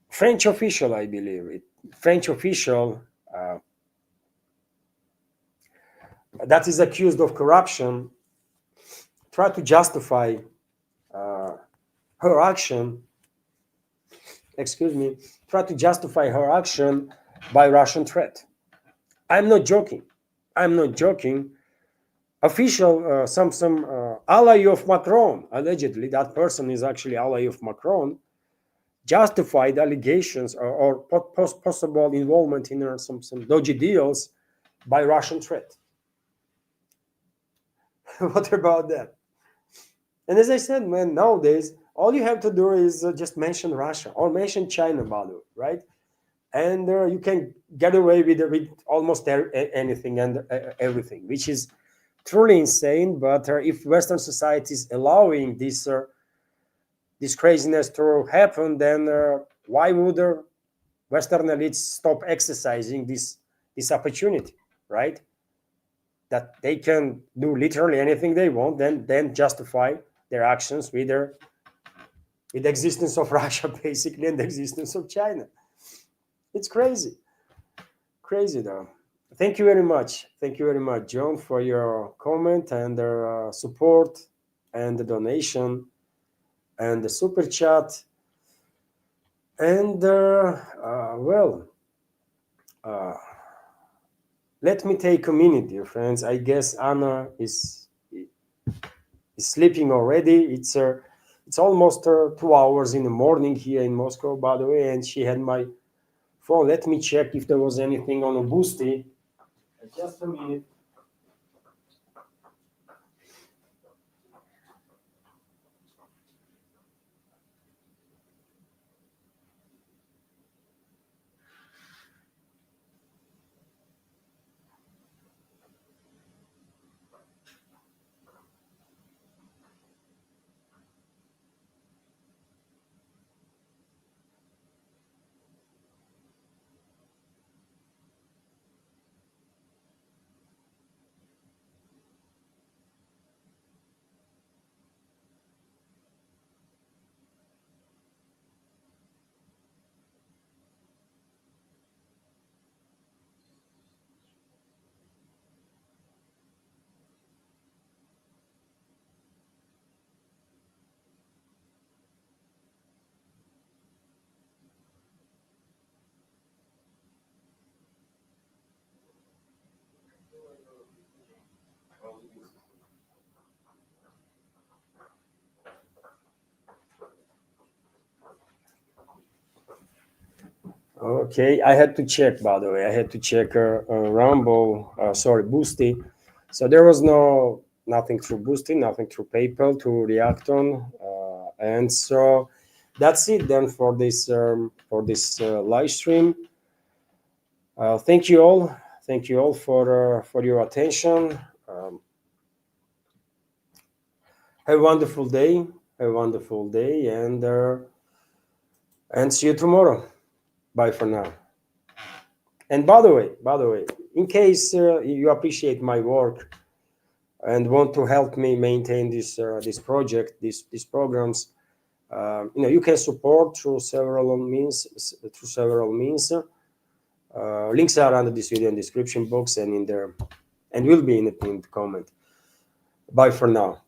S1: French official, I believe, that is accused of corruption, tried to justify her action. Tried to justify her action by Russian threat. I'm not joking. official, some ally of Macron, allegedly that person is actually ally of Macron, justified allegations or possible involvement in some dodgy deals by Russian threat. What about that? And as I said, man, nowadays all you have to do is just mention Russia or mention China, by the way, right? And you can get away with almost anything and everything, which is truly insane. But if Western society is allowing this craziness to happen, then why would Western elites stop exercising this opportunity, right? That they can do literally anything they want, then justify their actions with the existence of Russia, basically, and the existence of China. It's crazy, crazy though. Thank you very much. Thank you very much, John, for your comment and support and the donation and the super chat. And well, let me take a minute, dear friends. I guess Anna is sleeping already. It's almost 2 hours in the morning here in Moscow, by the way, and she had my phone. Let me check if there was anything on a Boosty. Just a minute. Okay, I had to check, by the way. I had to check Rumble, sorry, Boosty. So there was nothing through Boosty, nothing through PayPal to react on, and so that's it then for this live stream. Thank you all for your attention. Have a wonderful day. Have a wonderful day, and see you tomorrow. Bye for now. And by the way, in case you appreciate my work and want to help me maintain this project, these programs, you can support through several means. Links are under this video in the description box and in there, and will be in the pinned comment. Bye for now.